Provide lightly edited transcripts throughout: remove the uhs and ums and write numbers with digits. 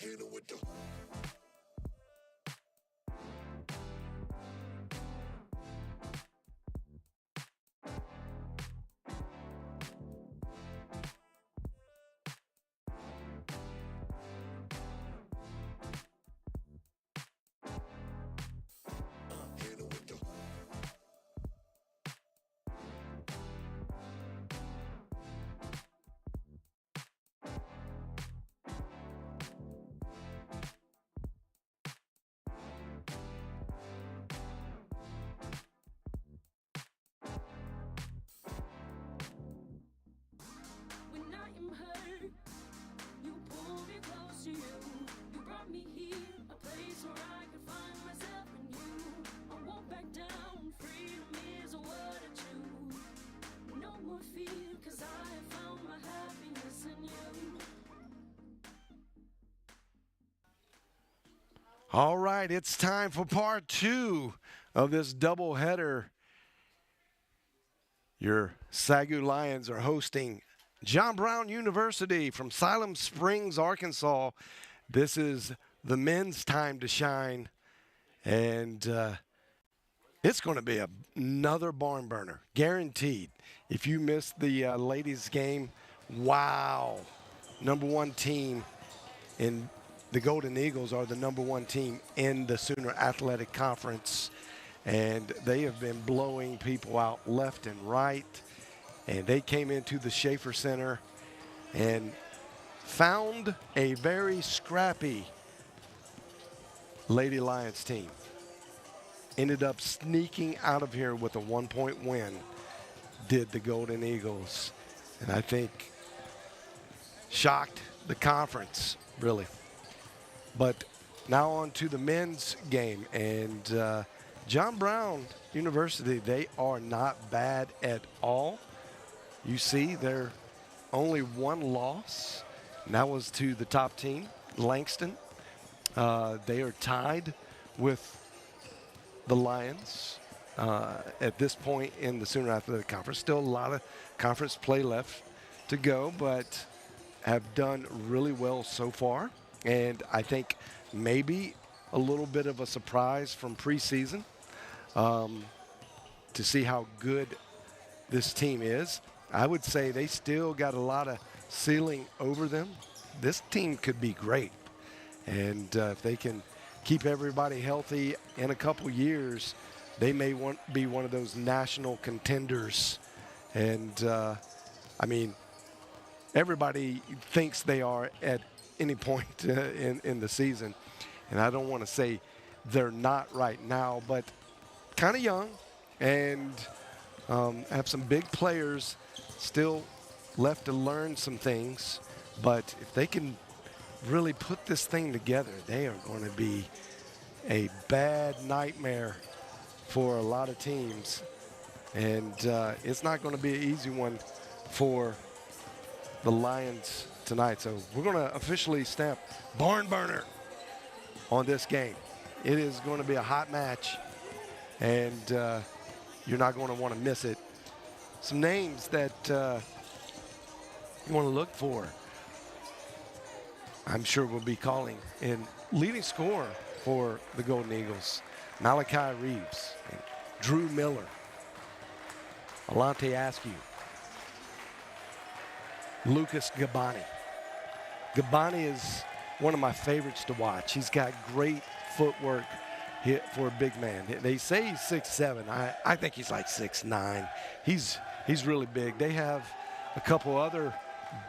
Hit it with the. Hit it with the. When I am hurt, you pulled me close to you. You brought me here, a place where I could find myself in you. I won't back down, freedom is what I choose. No more fear, 'cause I have found my happiness in you. All right, it's time for part 2 of this doubleheader. Your SAGU Lions are hosting John Brown University from Siloam Springs, Arkansas. This is the men's time to shine, and it's going to be another barn burner, guaranteed. If you missed the ladies' game, wow, number one team in the Golden Eagles are the number one team in the Sooner Athletic Conference, and they have been blowing people out left and right. And they came into the Schaefer Center and found a very scrappy Lady Lions team. Ended up sneaking out of here with a 1-point win, did the Golden Eagles. And I think shocked the conference, really. But now on to the men's game. And John Brown University, they are not bad at all. You see, they're only one loss, and that was to the top team, Langston. They are tied with the Lions at this point in the Sooner Athletic Conference. Still a lot of conference play left to go, but have done really well so far. And I think maybe a little bit of a surprise from preseason to see how good this team is. I would say they still got a lot of ceiling over them. This team could be great. And if they can keep everybody healthy in a couple years, they may be one of those national contenders. And, I mean, everybody thinks they are at any point in the season. And I don't want to say they're not right now, but kind of young and have some big players still left to learn some things. But if they can really put this thing together, they are going to be a bad nightmare for a lot of teams. And it's not going to be an easy one for the Lions tonight. So we're going to officially stamp barn burner on this game. It is going to be a hot match, and you're not going to want to miss it. Some names that you want to look for, I'm sure we'll be calling. And leading scorer for the Golden Eagles, Malachi Reeves, and Drew Miller, Alante Askew, Lucas Gabani. Gabani is one of my favorites to watch. He's got great footwork for a big man. They say he's 6'7". I think he's like 6'9". He's really big. They have a couple other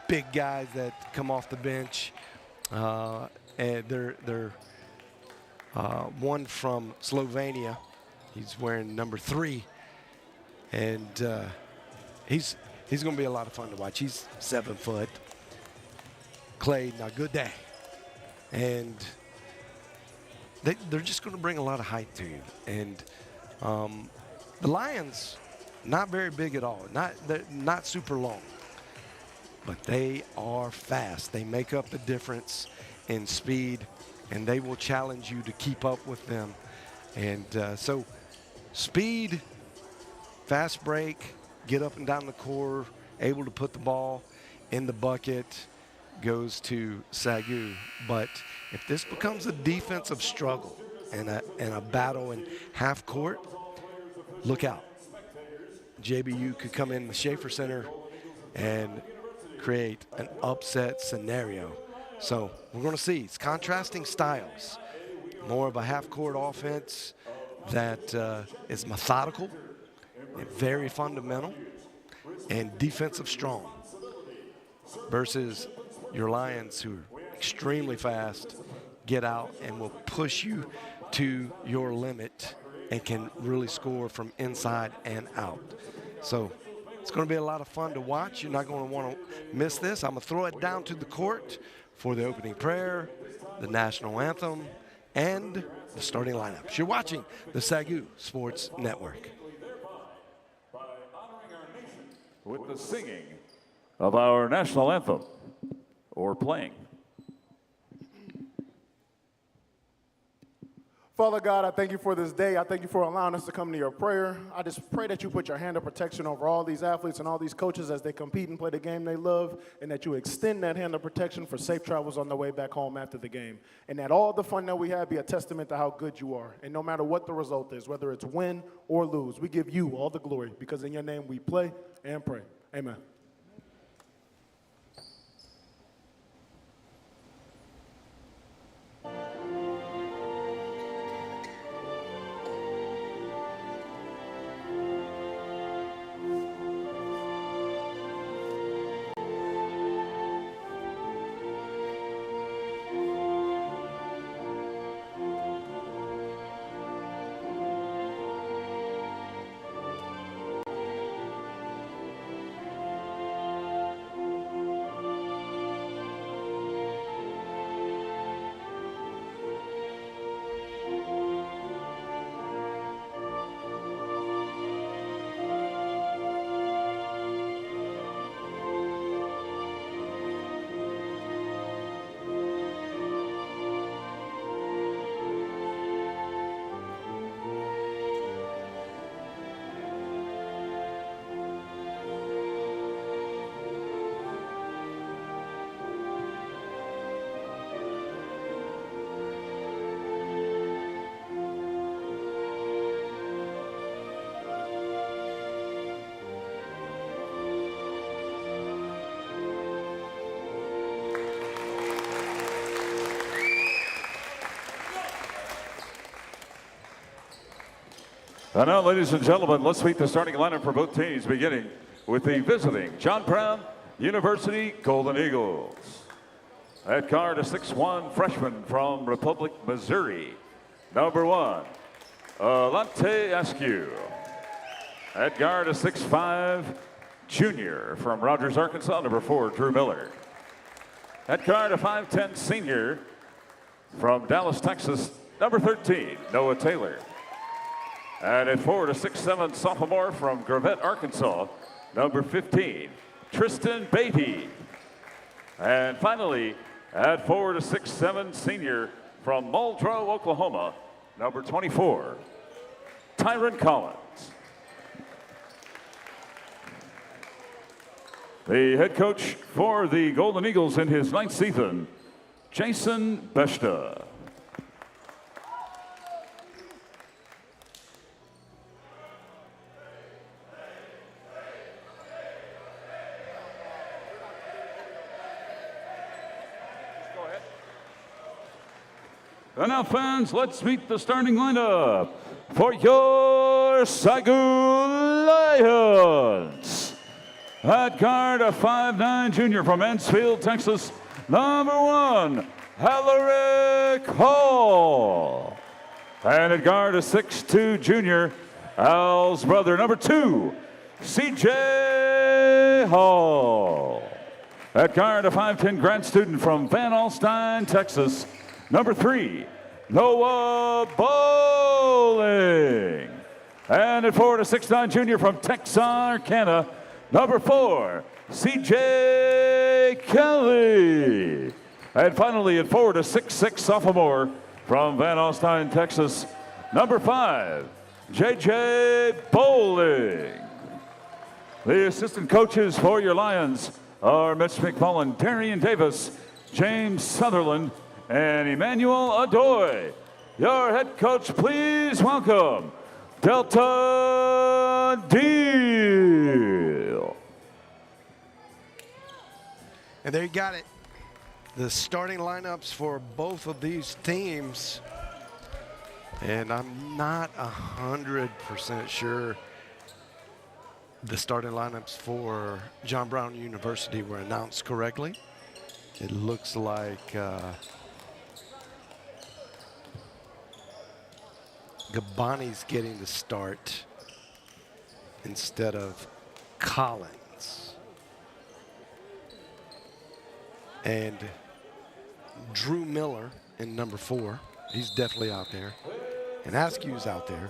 big guys that come off the bench. And they're one from Slovenia. He's wearing number 3. And he's going to be a lot of fun to watch. He's 7 foot. Clay Nagude. And they're just going to bring a lot of height to you. And the Lions, not very big at all. They're not super long. But they are fast. They make up the difference in speed, and they will challenge you to keep up with them. And so speed, fast break, get up and down the court, able to put the ball in the bucket. goes to SAGU. But if this becomes a defensive struggle and a battle in half court, look out. JBU could come in the Schaefer Center and create an upset scenario. So we're going to see. It's contrasting styles. More of a half-court offense that is methodical and very fundamental and defensive strong versus your Lions who are extremely fast, get out, and will push you to your limit and can really score from inside and out. So it's going to be a lot of fun to watch. You're not going to want to miss this. I'm going to throw it down to the court for the opening prayer, the national anthem, and the starting lineups. You're watching the SAGU Sports Network. By honoring our nation with the singing of our national anthem, or playing. Father God, I thank you for this day. I thank you for allowing us to come to your prayer. I just pray that you put your hand of protection over all these athletes and all these coaches as they compete and play the game they love, and that you extend that hand of protection for safe travels on the way back home after the game. And that all the fun that we have be a testament to how good you are. And no matter what the result is, whether it's win or lose, we give you all the glory because in your name we play and pray. Amen. And now, ladies and gentlemen, let's meet the starting lineup for both teams, beginning with the visiting John Brown University Golden Eagles. At guard, a 6'1" freshman from Republic, Missouri, number 1, Alante Askew. At guard, a 6'5" junior from Rogers, Arkansas, number 4, Drew Miller. At guard, a 5'10" senior from Dallas, Texas, number 13, Noah Taylor. And at forward, a 6'7" sophomore from Gravette, Arkansas, number 15, Tristan Beatty. And finally, at forward, a 6'7" senior from Muldrow, Oklahoma, number 24, Tyron Collins. The head coach for the Golden Eagles in his 9th season, Jason Beshta. And now, fans, let's meet the starting lineup for your SAGU Lions. At guard, a 5'9" junior from Mansfield, Texas, number 1, Alaric Hall. And at guard, a 6'2" junior, Al's brother, number 2, CJ Hall. At guard, a 5'10" grad student from Van Alstyne, Texas, number 3, Noah Bowling. And at forward, a 6'9" junior from Texarkana, number 4, CJ Kelly. And finally, at forward, a 6'6" sophomore from Van Alstyne, Texas, number 5, JJ Bowling. The assistant coaches for your Lions are Mitch McMullen, Darian Davis, James Sutherland, and Emmanuel Adoy. Your head coach, please welcome Delta Deal. And there you got it. The starting lineups for both of these teams. And I'm not 100% sure the starting lineups for John Brown University were announced correctly. It looks like Gabani's getting the start instead of Collins. And Drew Miller in number 4. He's definitely out there. And Askew's out there.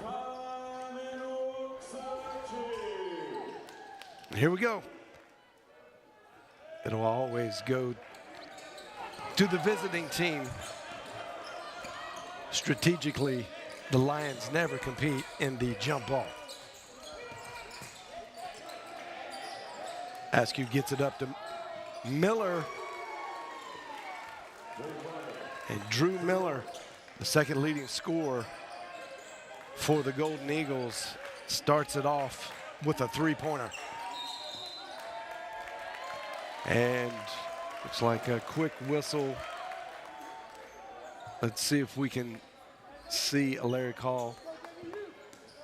And here we go. It'll always go to the visiting team. Strategically, the Lions never compete in the jump ball. Askew gets it up to Miller. And Drew Miller, the second leading scorer for the Golden Eagles, starts it off with a three-pointer. And looks like a quick whistle. Let's see if we can see a Larry call.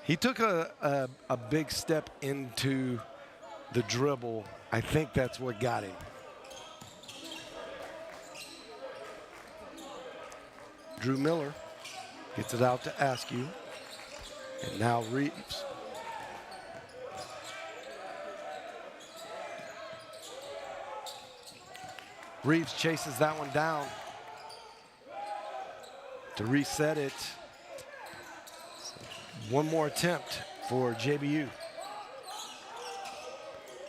He took a big step into the dribble. I think that's what got him. Drew Miller gets it out to Askew. And now Reeves. Reeves chases that one down to reset it. One more attempt for JBU.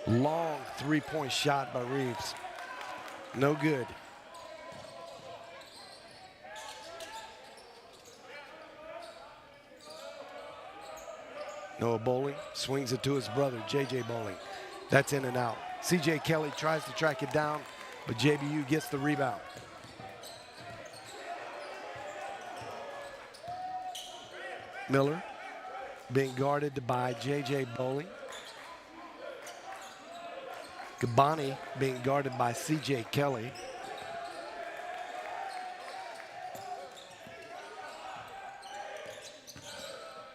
Long three-point shot by Reeves. No good. Noah Bowling swings it to his brother, J.J. Bowling. That's in and out. C.J. Kelly tries to track it down, but JBU gets the rebound. Miller being guarded by J.J. Bowling. Gabani being guarded by C.J. Kelly.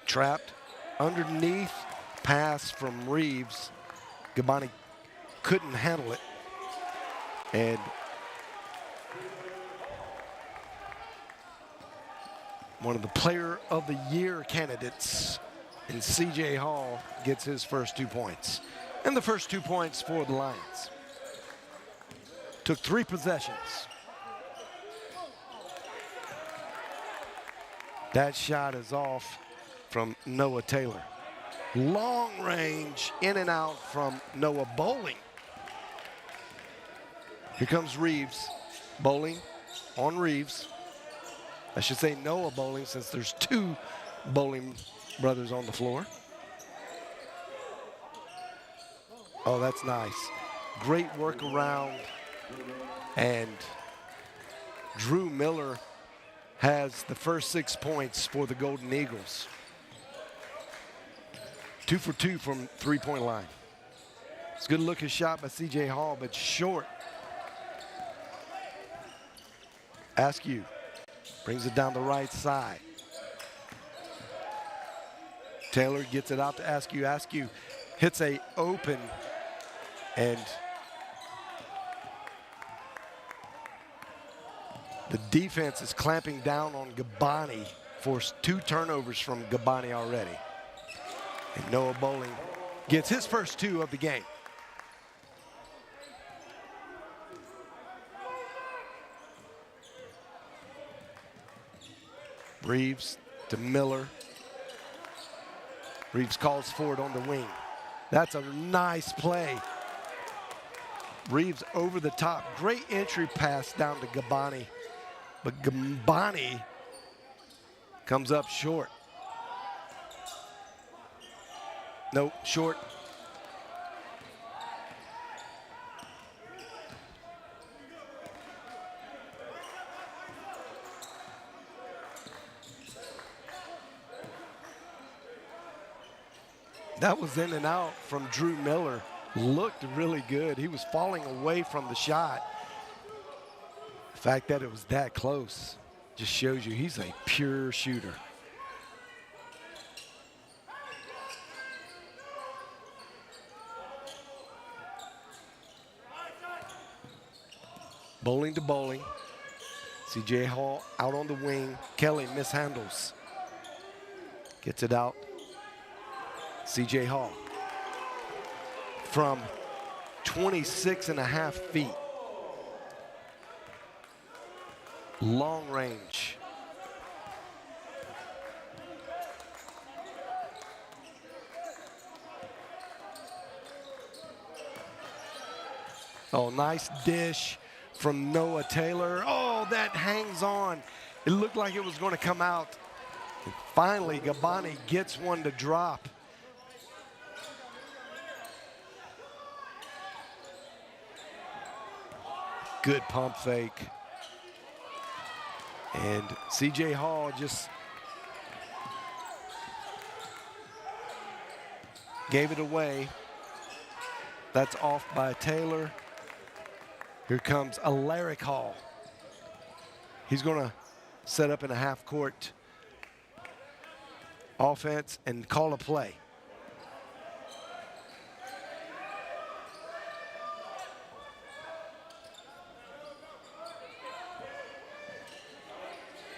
Trapped. Underneath pass from Reeves. Gabani couldn't handle it. And one of the player of the year candidates in C.J. Hall gets his first 2 points. And the first 2 points for the Lions. Took 3 possessions. That shot is off from Noah Taylor. Long range, in and out from Noah Bowling. Here comes Reeves. Bowling on Reeves. I should say Noah Bowling since there's 2 Bowling brothers on the floor. Oh, that's nice. Great work around. And Drew Miller has the first 6 points for the Golden Eagles. 2 for 2 from three-point line. It's a good looking shot by C.J. Hall, but short. Askew brings it down the right side. Taylor gets it out to Askew. Askew hits a open, and the defense is clamping down on Gabani. Forced 2 turnovers from Gabani already. And Noah Bowling gets his first 2 of the game. Reeves to Miller. Reeves calls for it on the wing. That's a nice play. Reeves over the top. Great entry pass down to Gabani. But Gabani comes up short. Nope, short. That was in and out from Drew Miller. Looked really good. He was falling away from the shot. The fact that it was that close just shows you he's a pure shooter. Bowling to bowling. C.J. Hall out on the wing. Kelly mishandles. Gets it out. C.J. Hall from 26.5 feet. Long range. Oh, nice dish from Noah Taylor. Oh, that hangs on. It looked like it was going to come out. And finally, Gabani gets one to drop. Good pump fake. And C.J. Hall just gave it away. That's off by Taylor. Here comes Alaric Hall. He's going to set up in a half-court offense and call a play.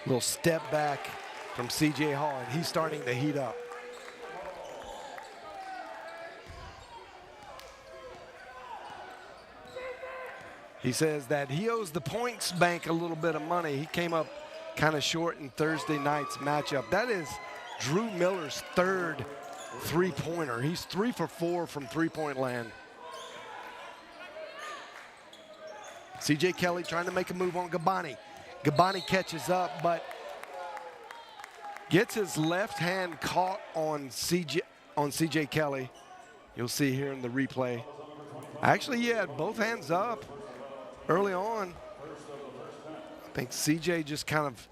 Little step back from C.J. Hall, and he's starting to heat up. He says that he owes the points bank a little bit of money. He came up kind of short in Thursday night's matchup. That is Drew Miller's third three-pointer. He's 3 for 4 from three-point land. C.J. Kelly trying to make a move on Gabani. Gabani catches up, but gets his left hand caught on C.J. Kelly. You'll see here in the replay. Actually, he had both hands up early on. I think C.J. just kind of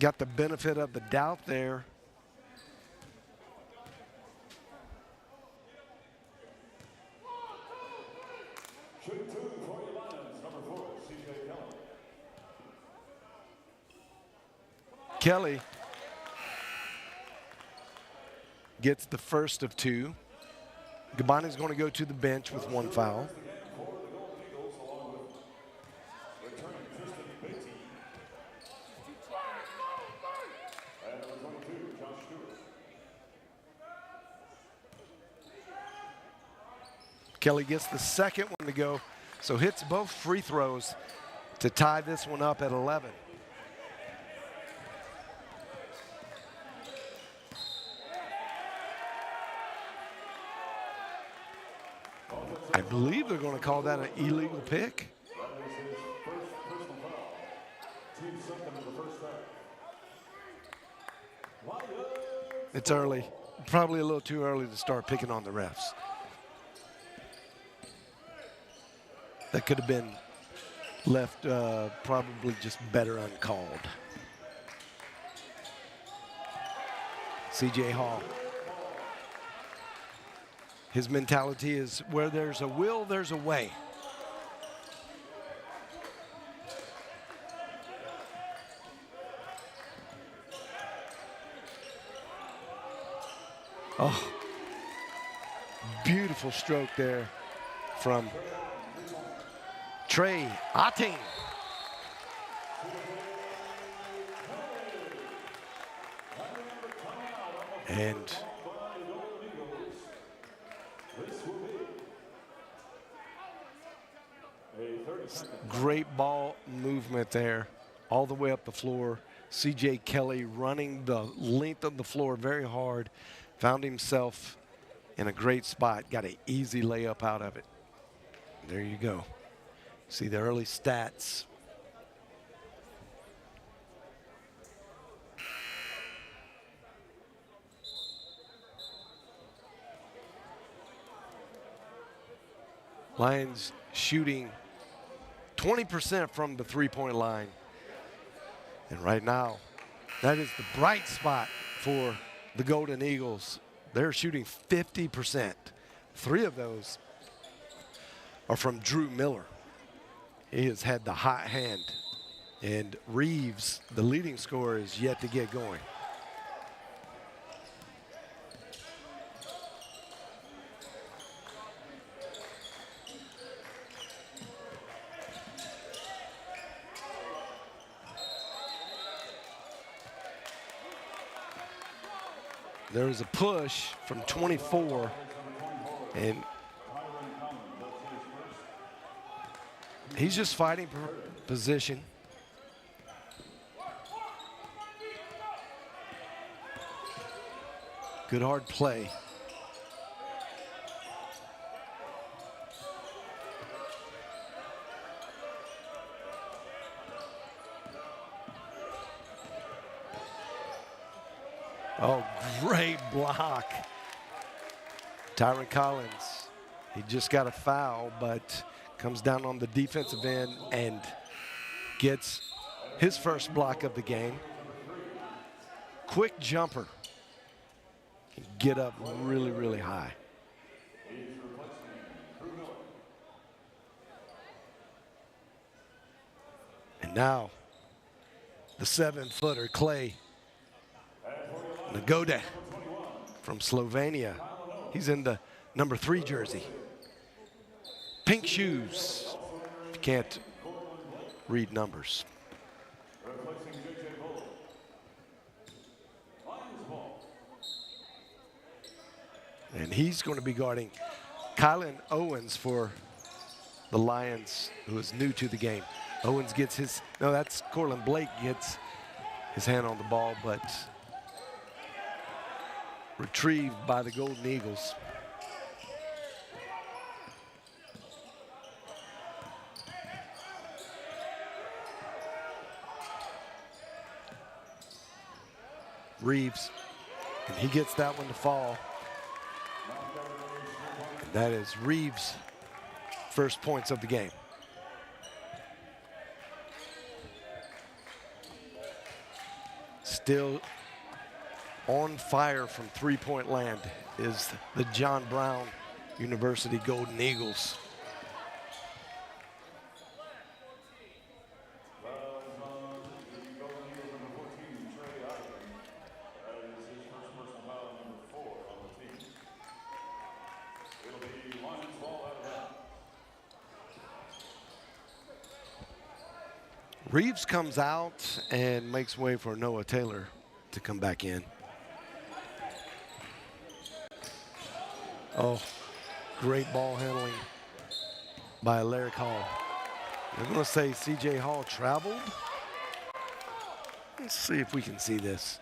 got the benefit of the doubt there. Kelly gets the first of two. Gabani's going to go to the bench with one foul. Kelly gets the second one to go, so hits both free throws to tie this one up at 11. I believe they're going to call that an illegal pick. It's early, probably a little too early to start picking on the refs. That could have been left probably just better uncalled. C.J. Hall. His mentality is where there's a will, there's a way. Oh, beautiful stroke there from Trey Otting. And great ball movement there all the way up the floor. C.J. Kelly running the length of the floor very hard. Found himself in a great spot. Got an easy layup out of it. There you go. See the early stats. Lions shooting 20% from the three-point line. And right now, that is the bright spot for the Golden Eagles. They're shooting 50%. 3 of those are from Drew Miller. He has had the hot hand. And Reeves, the leading scorer, is yet to get going. There was a push from 24, and he's just fighting for position. Good hard play. Oh, great block. Tyron Collins, he just got a foul, but comes down on the defensive end and gets his first block of the game. Quick jumper. Can get up really, really high. And now the 7-footer, Clay Nagode from Slovenia. He's in the number 3 jersey. Pink shoes. You can't read numbers. And he's going to be guarding Kylan Owens for the Lions, who is new to the game. Owens gets his, no, that's Corlin Blake gets his hand on the ball, but retrieved by the Golden Eagles. Reeves, and he gets that one to fall. And that is Reeves' first points of the game. Still on fire from three-point land is the John Brown University Golden Eagles. Reeves comes out and makes way for Noah Taylor to come back in. Oh, great ball handling by Alaric Hall. I'm going to say C.J. Hall traveled. Let's see if we can see this.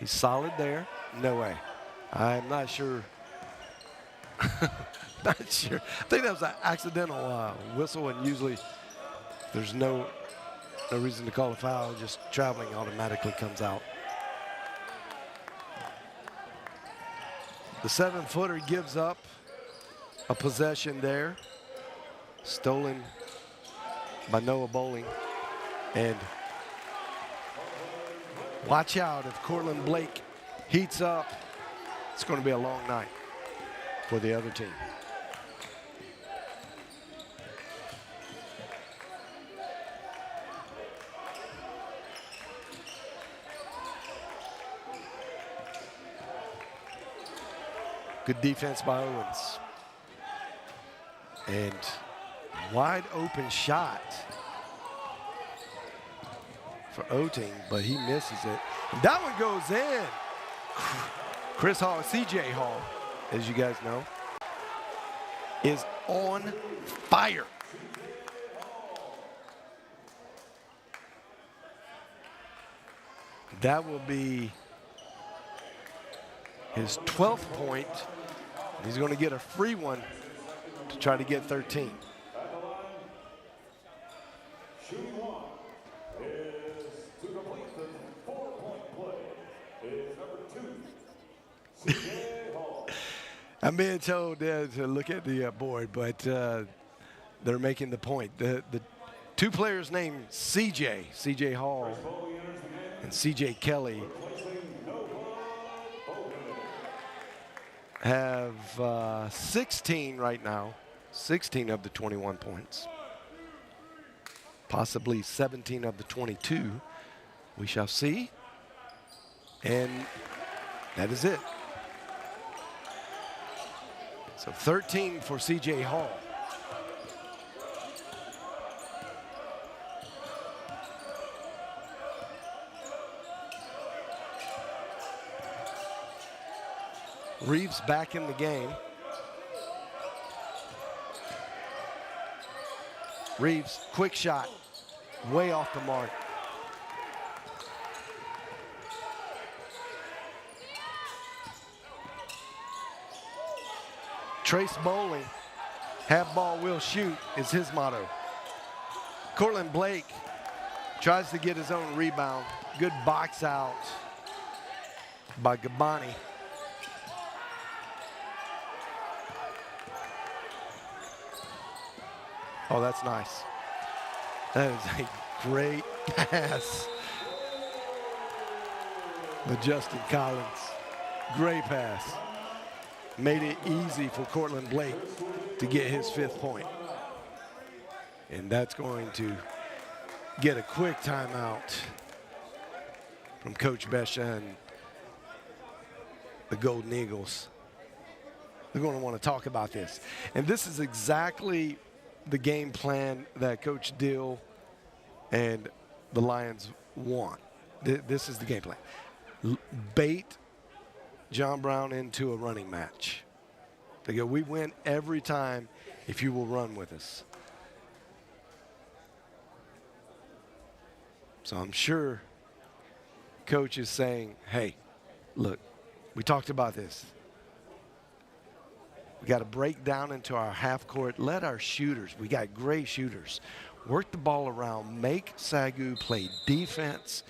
He's solid there. No way. I'm not sure. Not sure. I think that was an accidental whistle, and usually there's no reason to call a foul. Just traveling automatically comes out. The 7-footer gives up a possession there, stolen by Noah Bowling. And watch out, if Cortland Blake heats up, it's going to be a long night for the other team. Good defense by Owens. And wide open shot for Oting, but he misses it. And that one goes in. Chris Hall, C.J. Hall, as you guys know, is on fire. That will be his 12th point. He's going to get a free one to try to get 13. I'm being told to look at the board, but they're making the point. The two players named C.J. Hall and C.J. Kelly have 16 right now, 16 of the 21 points, possibly 17 of the 22. We shall see. And that is it. So 13 for C.J. Hall. Reeves back in the game. Reeves, quick shot, way off the mark. Trace Bowling, have ball, will shoot is his motto. Cortland Blake tries to get his own rebound. Good box out by Gabani. Oh, that's nice. That is a great pass. The Justin Collins, great pass. Made it easy for Cortland Blake to get his 5th point. And that's going to get a quick timeout from Coach Besha and the Golden Eagles. They're going to want to talk about this. And this is exactly the game plan that Coach Dill and the Lions want. This is the game plan. Bait John Brown into a running match. They go, we win every time if you will run with us. So I'm sure Coach is saying, hey, look, we talked about this. We got to break down into our half court. Let our shooters, we got great shooters, work the ball around, make SAGU play defense,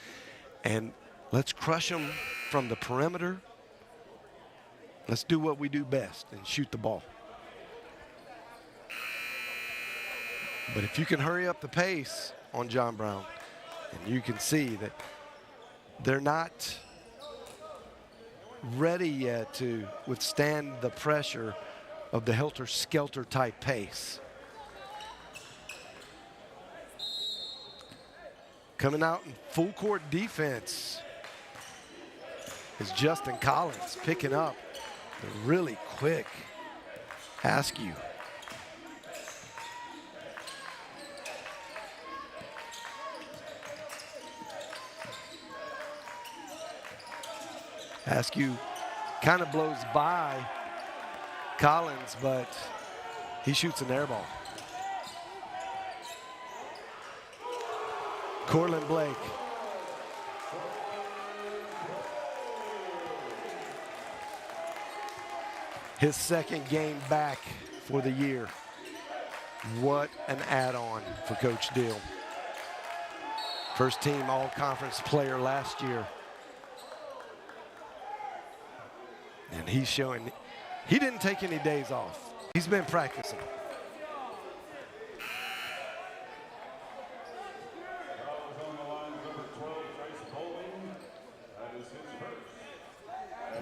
and let's crush them from the perimeter. Let's do what we do best and shoot the ball. But if you can hurry up the pace on John Brown, and you can see that they're not ready yet to withstand the pressure of the helter-skelter type pace. Coming out in full court defense is Justin Collins, picking up the really quick Askew. Askew kind of blows by Collins, but he shoots an air ball. Cortland Blake. His 2nd game back for the year. What an add-on for Coach Dill. First team all-conference player last year. And he's showing, he didn't take any days off. He's been practicing.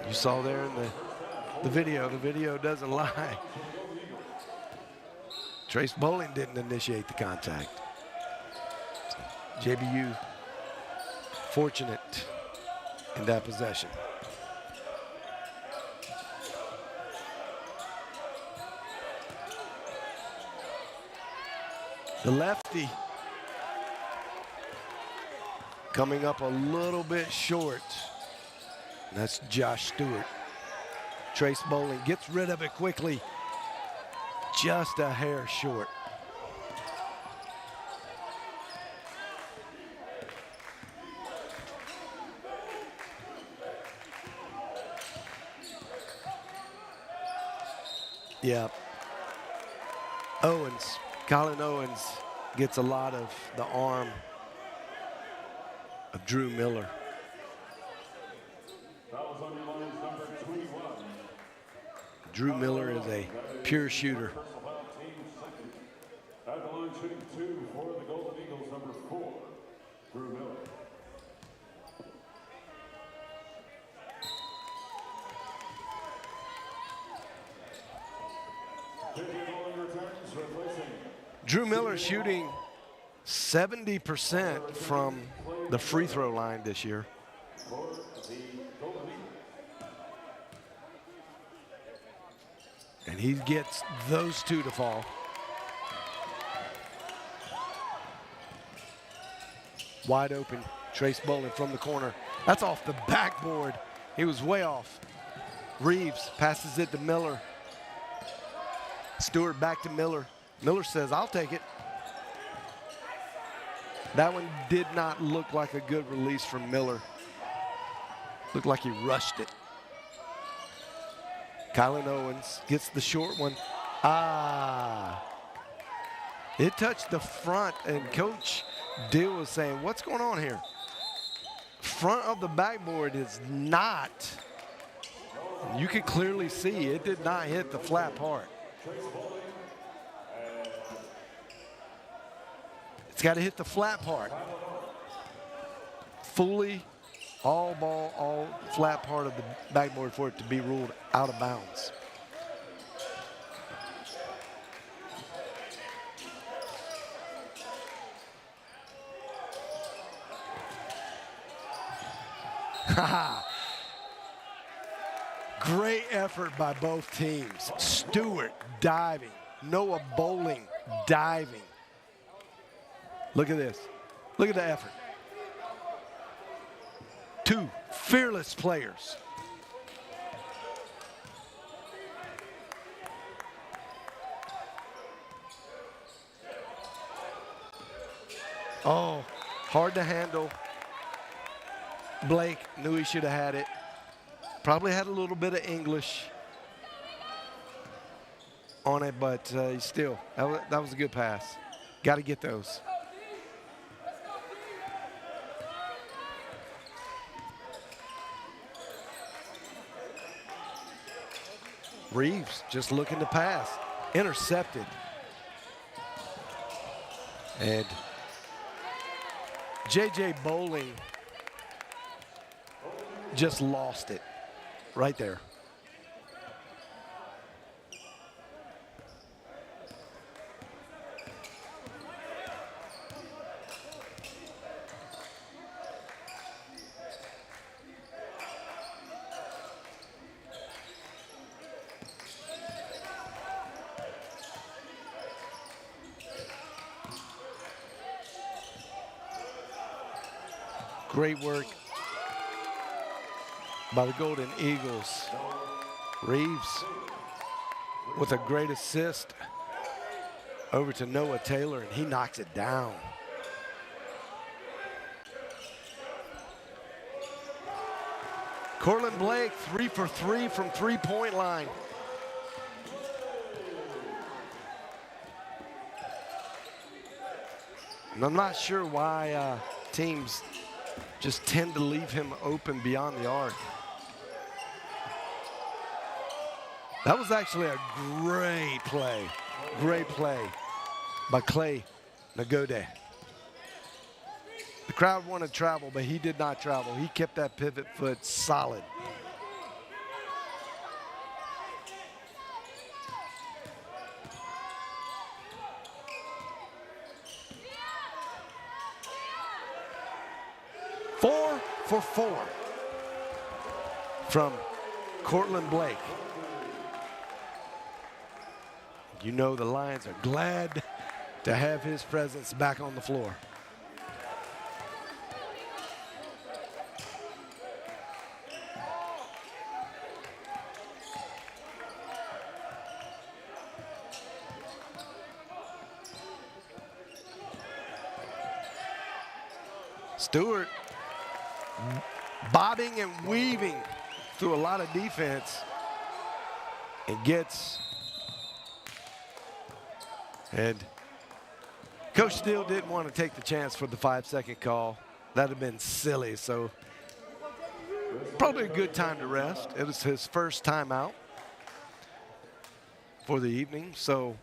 You saw there in the video doesn't lie. Trace Bowling didn't initiate the contact. So JBU fortunate in that possession. The lefty coming up a little bit short. That's Josh Stewart. Trace Bowling gets rid of it quickly. Just a hair short. Yeah. Colin Owens gets a lot of the arm of Drew Miller. Drew Miller is a pure shooter. At the line, shooting 2 for the Golden Eagles, number 4, Drew Miller. Drew Miller shooting 70% from the free throw line this year. And he gets those two to fall. Wide open, Trace Bowling from the corner. That's off the backboard. He was way off. Reeves passes it to Miller. Stewart back to Miller. Miller says, I'll take it. That one did not look like a good release from Miller. Looked like he rushed it. Kylan Owens gets the short one. It touched the front, and Coach Dill was saying, what's going on here? Front of the backboard is not. You can clearly see it did not hit the flat part. It's got to hit the flat part. Fully, all ball, all flat part of the backboard for it to be ruled out of bounds. Great effort by both teams. Stewart diving, Noah Bowling diving. Look at this. Look at the effort. Two fearless players. Oh, hard to handle. Blake knew he should have had it. Probably had a little bit of English on it, but still, that was a good pass. Got to get those. Reeves just looking to pass. Intercepted. And J.J. Bowling just lost it right there. Great work by the Golden Eagles. Reeves with a great assist over to Noah Taylor, and he knocks it down. Cortland Blake 3 for 3 from three-point line. And I'm not sure why teams just tend to leave him open beyond the arc. That was actually a great play by Clay Nagode. The crowd wanted travel, but he did not travel. He kept that pivot foot solid. Four for 4 from Cortland Blake. You know the Lions are glad to have his presence back on the floor. Stewart bobbing and weaving through a lot of defense and gets. And Coach Steele didn't want to take the chance for the 5-second call. That'd have been silly, so probably a good time to rest. It was his first timeout for the evening, so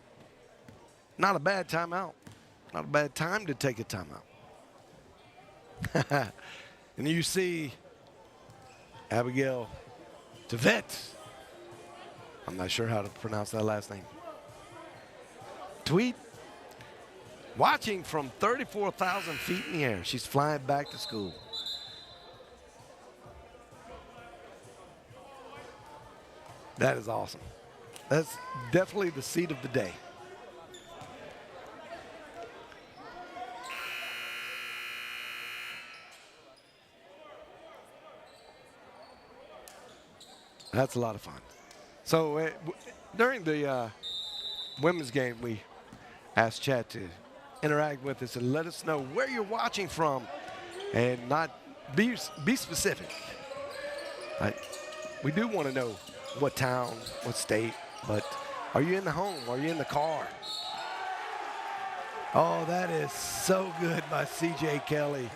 not a bad timeout. Not a bad time to take a timeout. And you see Abigail Tvet. I'm not sure how to pronounce that last name. Tweet watching from 34,000 feet in the air. She's flying back to school. That is awesome. That's definitely the seat of the day. That's a lot of fun. So during the women's game, we asked Chad to interact with us and let us know where you're watching from, and not be specific. We do want to know what town, what state, but are you in the home? Are you in the car? Oh, that is so good by C.J. Kelly.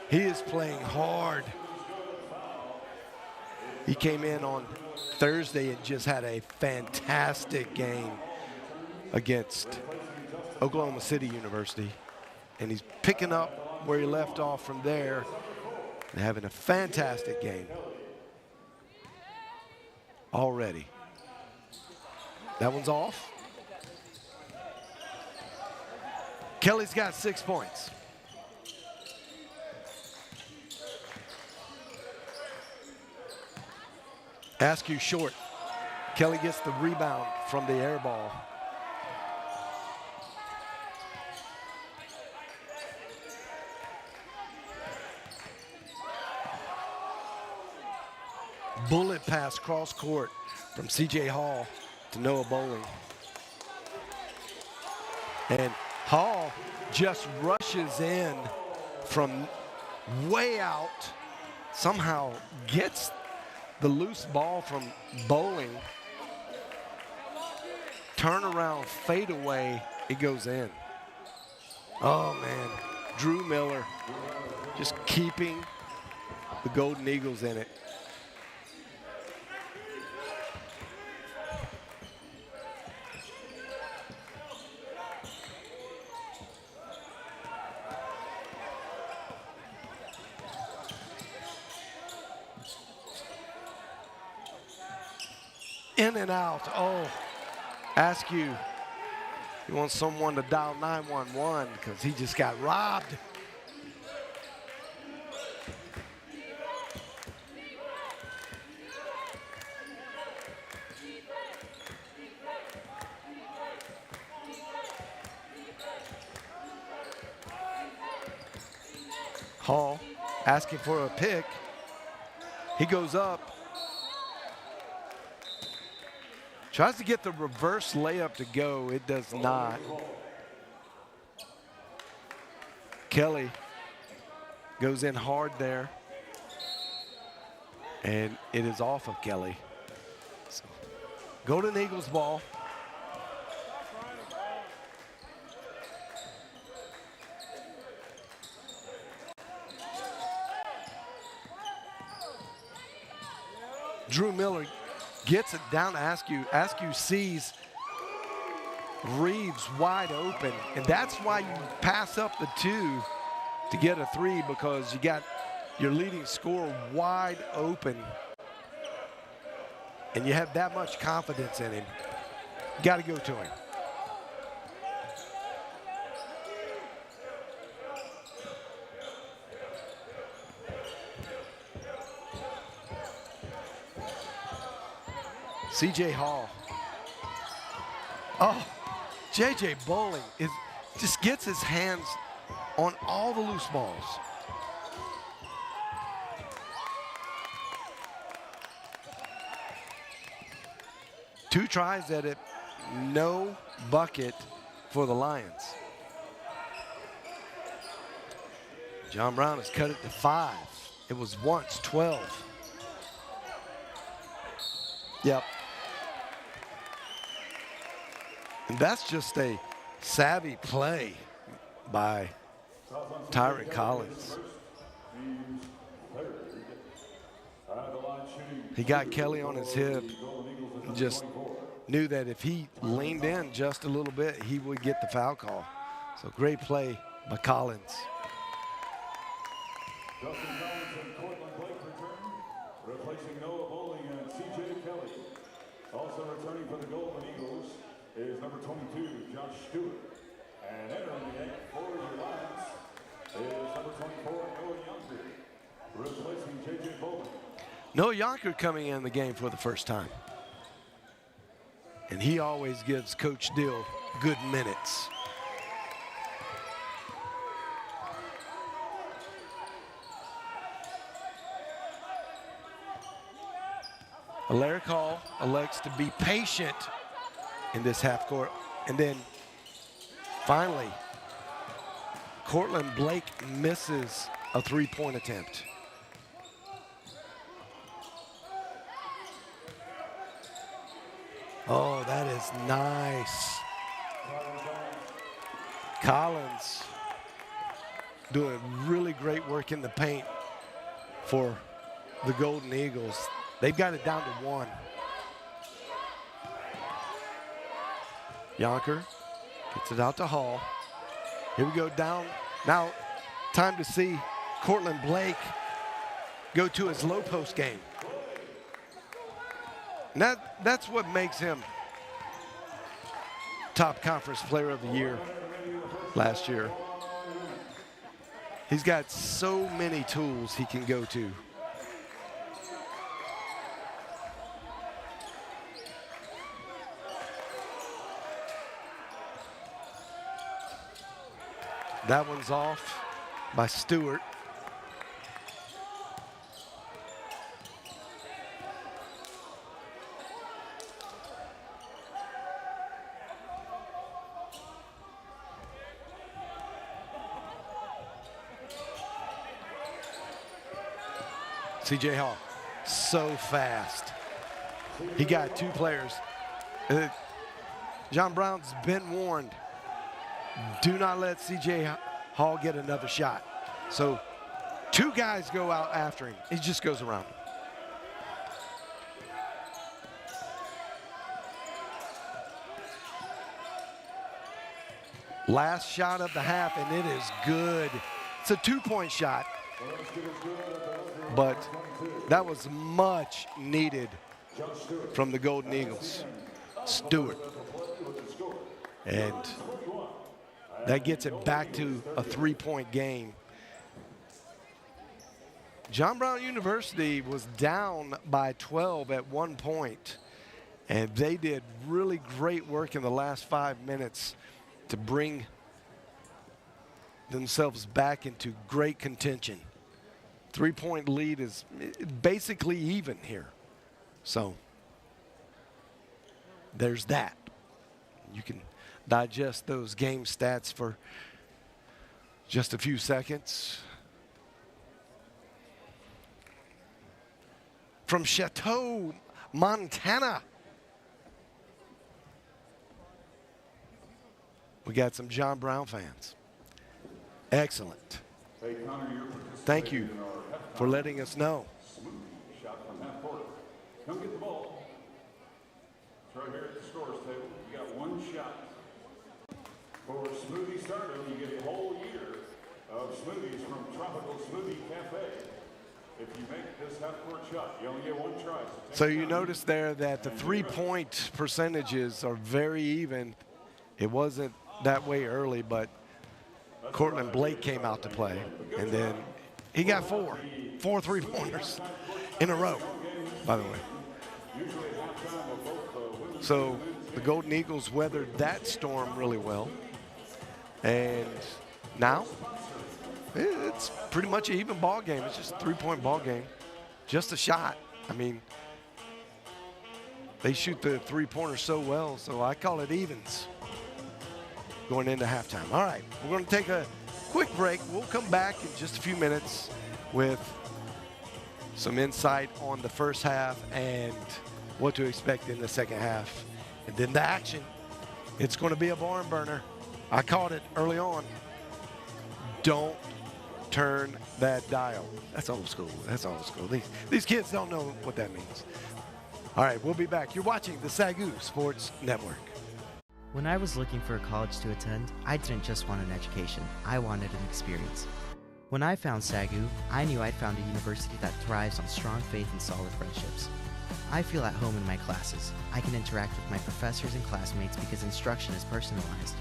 He is playing hard. He came in on Thursday and just had a fantastic game against Oklahoma City University. And he's picking up where he left off from there and having a fantastic game already. That one's off. Kelly's got 6 points. Askew short. Kelly gets the rebound from the air ball. Bullet pass cross court from C.J. Hall to Noah Bowling. And Hall just rushes in from way out, somehow gets the loose ball from Bowling. Turn around, fade away, it goes in. Oh man, Drew Miller just keeping the Golden Eagles in it. In and out. Oh, Askew. He wants someone to dial 911 because he just got robbed. Hall asking for a pick. He goes up. Tries to get the reverse layup to go. It does not. Kelly goes in hard there. And it is off of Kelly. So, Golden Eagles ball. Drew Miller gets it down to Askew. Askew sees Reeves wide open, and that's why you pass up the two to get a three, because you got your leading scorer wide open, and you have that much confidence in him. You got to go to him. C.J. Hall. Oh, J.J. Bowling just gets his hands on all the loose balls. Two tries at it, no bucket for the Lions. John Brown has cut it to 5. It was once 12. Yep. And that's just a savvy play by Tyron Collins. He got Kelly on his hip and just knew that if he leaned in just a little bit, he would get the foul call. So great play by Collins. Replacing Noah Bowling and C.J. Kelly. Also returning for the Golden Eagles is number 22, Josh Stewart. And entering the game, Replacing J.J. Bowman. Noah Yonker coming in the game for the first time. And he always gives Coach Dill good minutes. Alaric Hall elects to be patient in this half court. And then finally, Cortland Blake misses a three-point attempt. Oh, that is nice. Collins doing really great work in the paint for the Golden Eagles. They've got it down to 1. Yonker gets it out to Hall. Here we go down. Now, time to see Cortland Blake go to his low post game. And that's what makes him top conference player of the year last year. He's got so many tools he can go to. That one's off by Stewart. C.J. Hall, so fast. He got 2 players. John Brown's been warned. Do not let C.J. Hall get another shot. So 2 guys go out after him. He just goes around. Last shot of the half, and it is good. It's a 2-point shot. But that was much needed from the Golden Eagles. Stewart. And that gets it back to a 3-point game. John Brown University was down by 12 at one point, and they did really great work in the last 5 minutes to bring themselves back into great contention. 3-point lead is basically even here. So there's that. You can digest those game stats for just a few seconds. From Chateau, Montana, we got some John Brown fans. Excellent. Hey, Connor, you're Thank you for letting us know. shot from half court. Come get the ball. It's right here at the scores table. You got 1 shot. For Smoothie Stardom, you get a whole year of smoothies from Tropical Smoothie Cafe. If you make this half-court shot, you only get 1 try. So you notice there that the 3-point percentages are very even. It wasn't that way early, but Cortland Blake came out to play, and then he got 4 3-pointers in a row, by the way. So the Golden Eagles weathered that storm really well. And now it's pretty much an even ball game. It's just a 3-point ball game, just a shot. I mean, they shoot the 3-pointer so well, so I call it evens going into halftime. All right, we're going to take a quick break. We'll come back in just a few minutes with some insight on the first half and what to expect in the second half. And then the action, it's going to be a barn burner. I called it early on. Don't turn that dial. That's old school. That's old school. These kids don't know what that means. All right, we'll be back. You're watching the SAGU Sports Network. When I was looking for a college to attend, I didn't just want an education, I wanted an experience. When I found SAGU, I knew I'd found a university that thrives on strong faith and solid friendships. I feel at home in my classes. I can interact with my professors and classmates because instruction is personalized.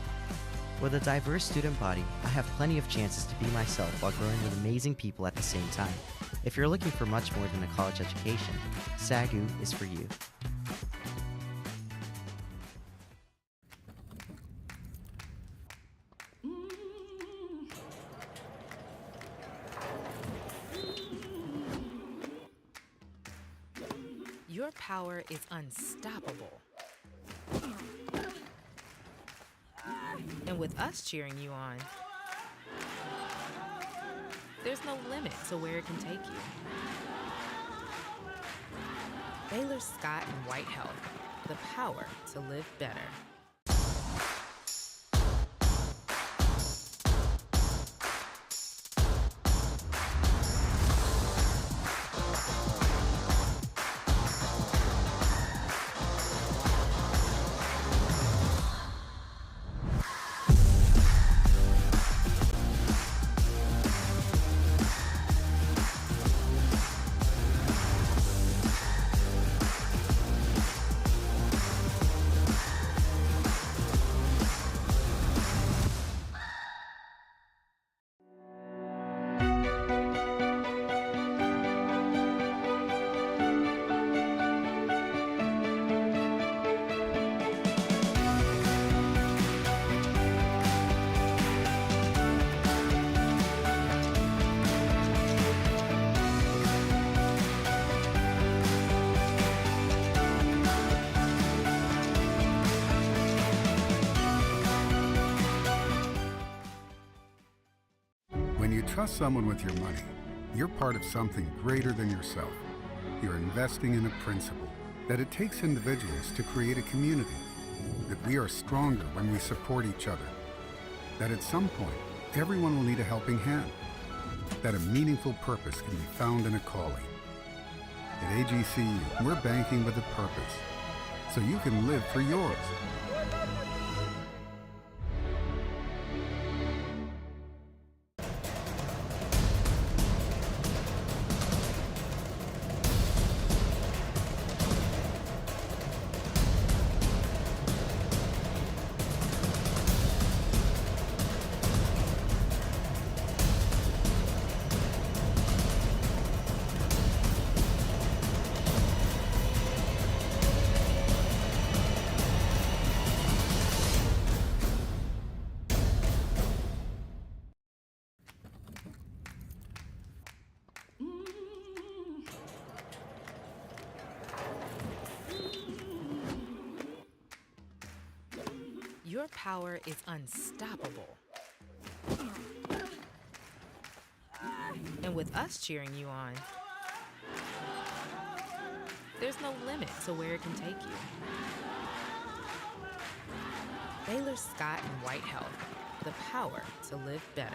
With a diverse student body, I have plenty of chances to be myself while growing with amazing people at the same time. If you're looking for much more than a college education, SAGU is for you. Your power is unstoppable. And with us cheering you on, there's no limit to where it can take you. Baylor Scott and White Health, the power to live better. When you trust someone with your money, you're part of something greater than yourself. You're investing in a principle that it takes individuals to create a community, that we are stronger when we support each other, that at some point, everyone will need a helping hand, that a meaningful purpose can be found in a calling. At AGCU, we're banking with a purpose, so you can live for yours. Your power is unstoppable. And with us cheering you on, there's no limit to where it can take you. Baylor Scott and White Health, the power to live better.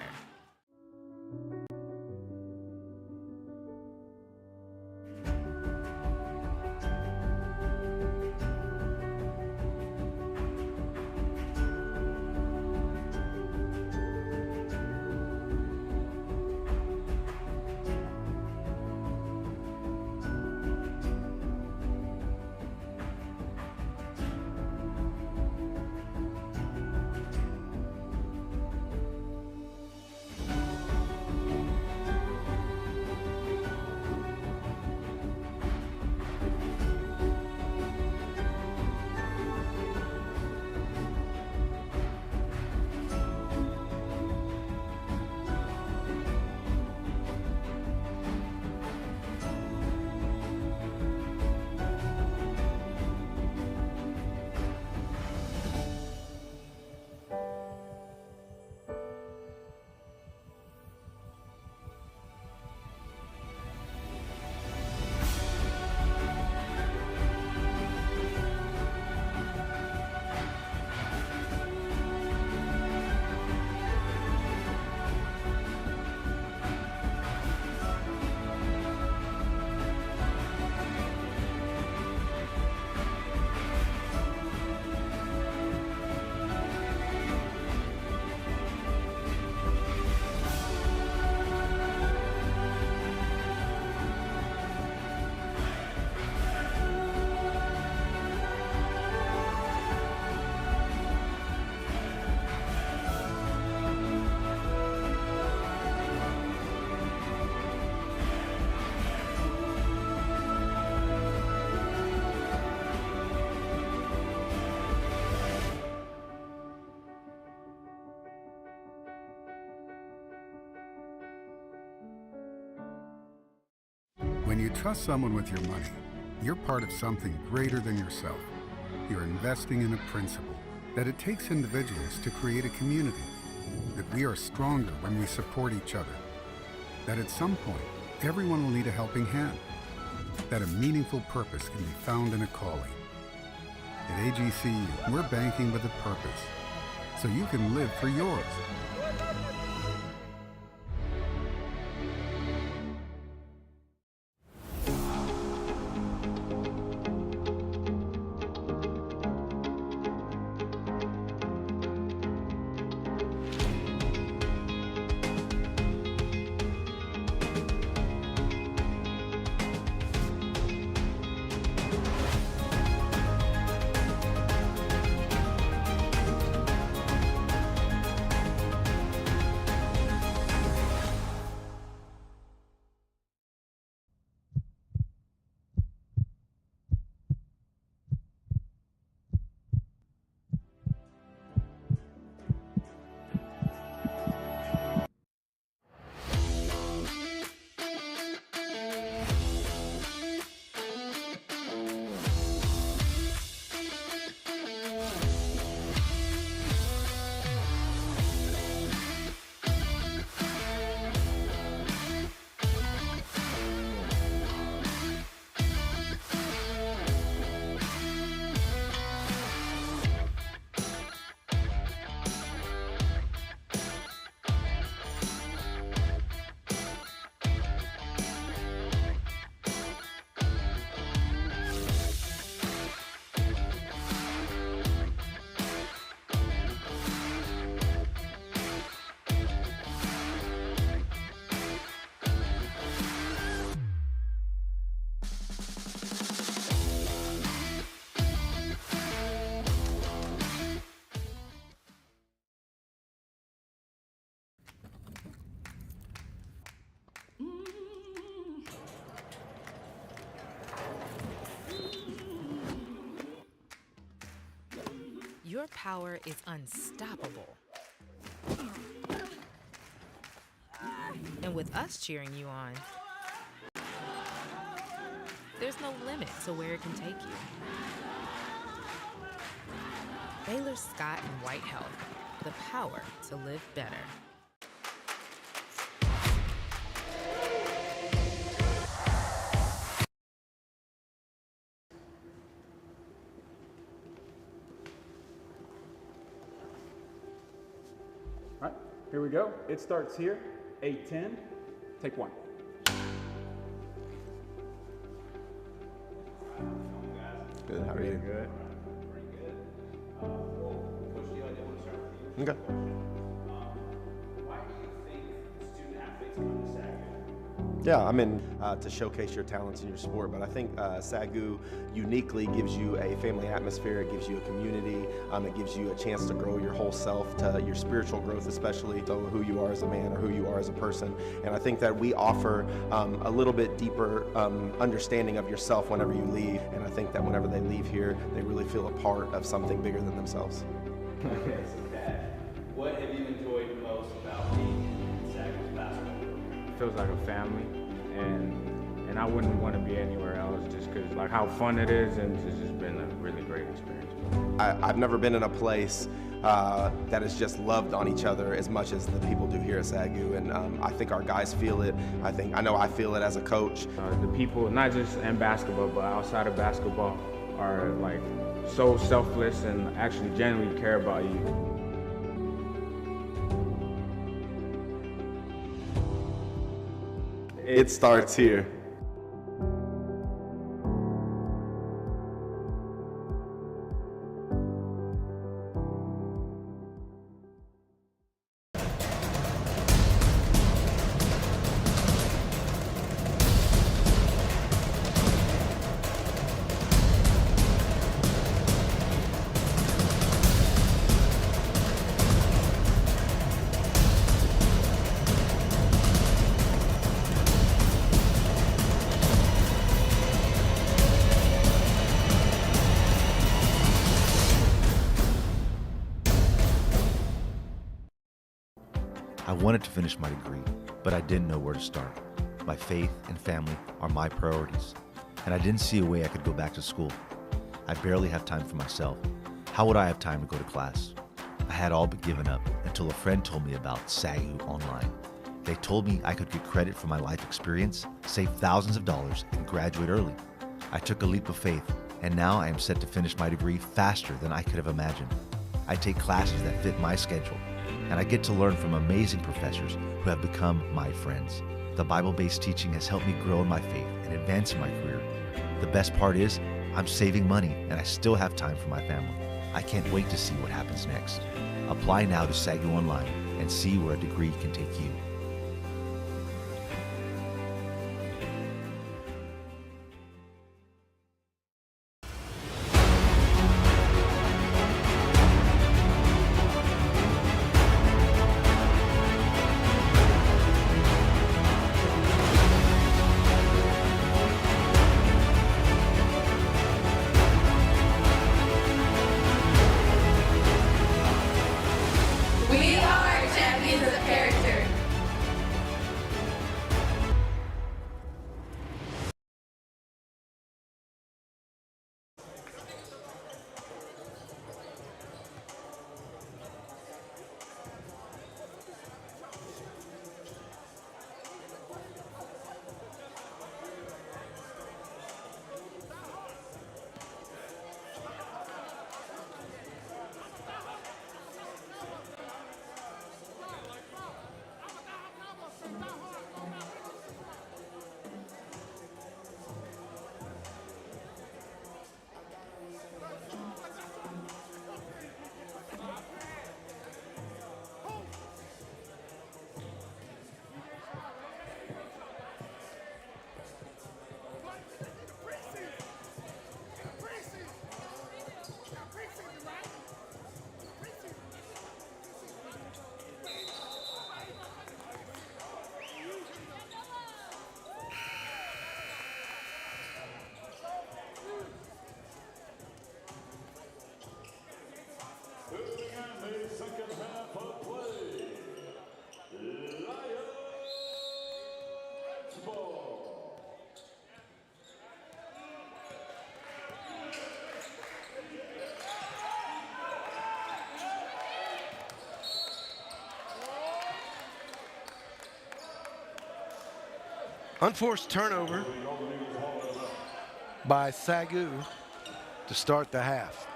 trust someone with your money, you're part of something greater than yourself. You're investing in a principle that it takes individuals to create a community, that we are stronger when we support each other, that at some point, everyone will need a helping hand, that a meaningful purpose can be found in a calling. At AGCU, we're banking with a purpose, so you can live for yours. Your power is unstoppable. And with us cheering you on, there's no limit to where it can take you. Baylor Scott and White Health, the power to live better. All right, here we go. It starts here, 8-10, take one. Good, how are you? Good. Okay. Why do you think student athletes come to SAGU? Yeah, I'm in to showcase your talents in your sport, but I think SAGU uniquely gives you a family atmosphere, it gives you a community, it gives you a chance to grow your whole self, to your spiritual growth especially, to who you are as a man or who you are as a person. And I think that we offer a little bit deeper understanding of yourself whenever you leave, and I think that whenever they leave here, they really feel a part of something bigger than themselves. Okay, so Dad, what have you enjoyed most about being in SAGU's basketball program? It feels like a family, and I wouldn't want to be anywhere else just because like how fun it is, and it's just been a really great experience. I've never been in a place that is just loved on each other as much as the people do here at SAGU, and I think our guys feel it. I know I feel it as a coach. The people, not just in basketball, but outside of basketball, are like so selfless and actually genuinely care about you. It starts here. I wanted to finish my degree, but I didn't know where to start. My faith and family are my priorities, and I didn't see a way I could go back to school. I barely have time for myself. How would I have time to go to class? I had all but given up until a friend told me about SAGU online. They told me I could get credit for my life experience, save thousands of dollars, and graduate early. I took a leap of faith, and now I am set to finish my degree faster than I could have imagined. I take classes that fit my schedule, and I get to learn from amazing professors who have become my friends. The Bible-based teaching has helped me grow in my faith and advance in my career. The best part is, I'm saving money and I still have time for my family. I can't wait to see what happens next. Apply now to SAGU Online and see where a degree can take you. We are champions of character. Unforced turnover by SAGU to start the half.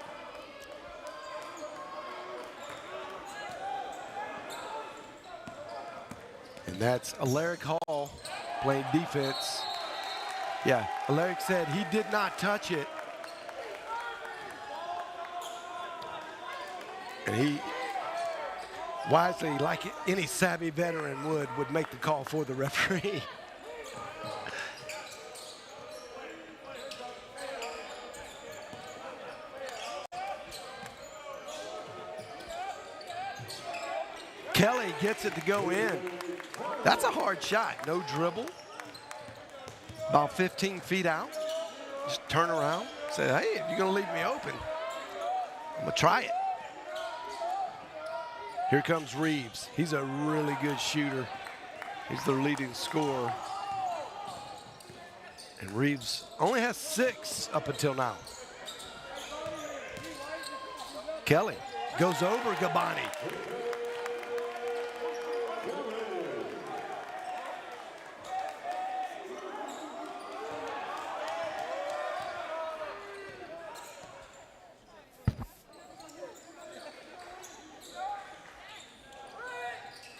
And that's Alaric Hall playing defense. Yeah, Alaric said he did not touch it. And he wisely, like any savvy veteran would make the call for the referee. Kelly gets it to go in. That's a hard shot. No dribble. About 15 feet out. Just turn around. Say, hey, if you're going to leave me open, I'm going to try it. Here comes Reeves. He's a really good shooter. He's the leading scorer. And Reeves only has 6 up until now. Kelly goes over Gabani.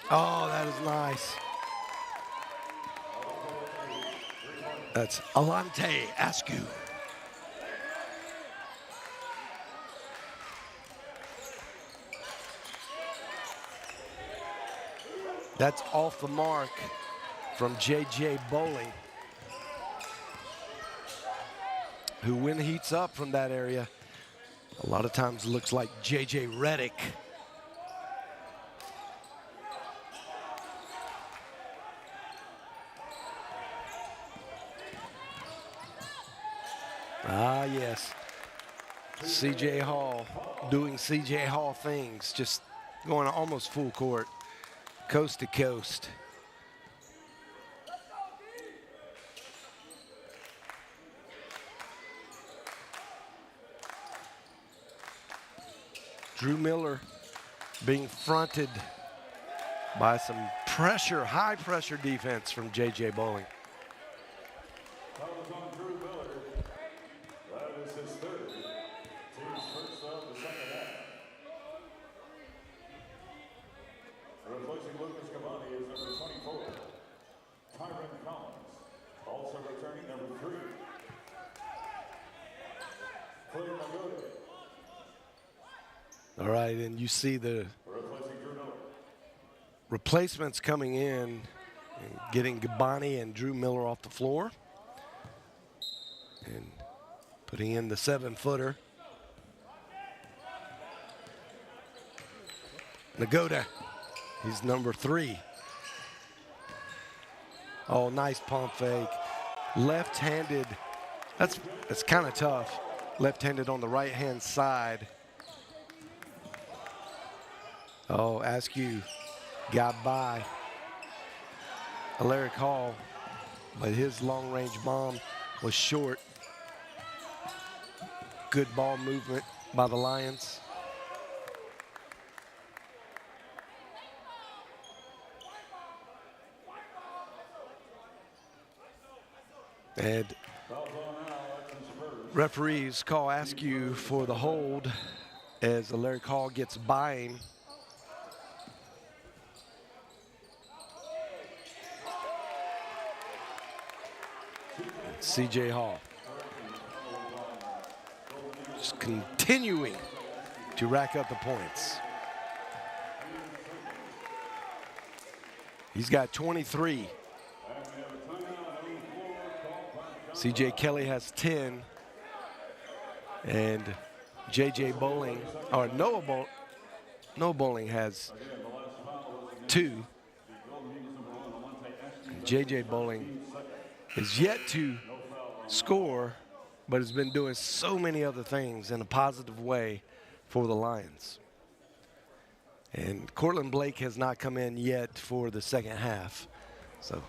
Oh, that is nice. That's Alante Askew. That's off the mark from J.J. Bowling, who, when heats up from that area, a lot of times looks like J.J. Redick. Ah, yes. C.J. Hall doing C.J. Hall things, just going almost full court, coast to coast. Drew Miller being fronted by some pressure, high pressure defense from J.J. Bowling. That was on Drew Miller. That is his third. Team's first of the second half. Replacing Lucas Cavani is number 24, Tyron Collins. Also returning number 3, Clay Magode. All right, and you see the Replacing Drew Miller. replacements coming in and getting Gabani and Drew Miller off the floor and putting in the 7-footer. Nagoda, he's number 3. Oh, nice pump fake. Left-handed, that's kind of tough. Left-handed on the right-hand side. Oh, Askew got by Alaric Hall, but his long-range bomb was short. Good ball movement by the Lions. And referees call Askew for the hold as Alaric Hall gets by him. C.J. Hall just continuing to rack up the points. He's got 23. C.J. Kelly has 10. And J.J. Bowling, or Noah Bowling has 2. J.J. Bowling is yet to score, but has been doing so many other things in a positive way for the Lions. And Cortland Blake has not come in yet for the second half. So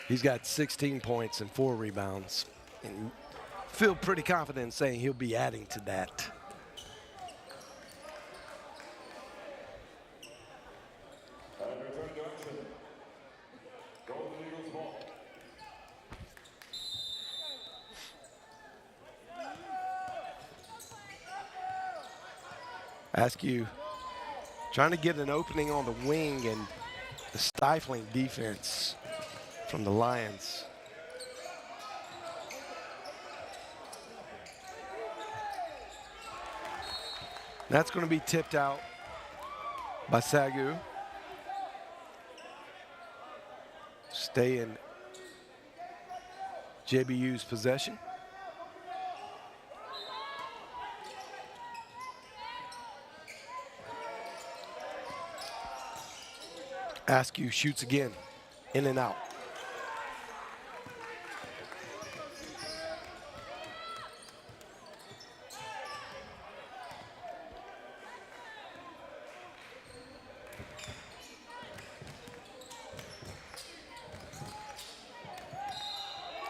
he's got 16 points and 4 rebounds. And feel pretty confident in saying he'll be adding to that. Askew trying to get an opening on the wing and the stifling defense from the Lions. That's going to be tipped out by SAGU. Stay in JBU's possession. Askew shoots again, in and out.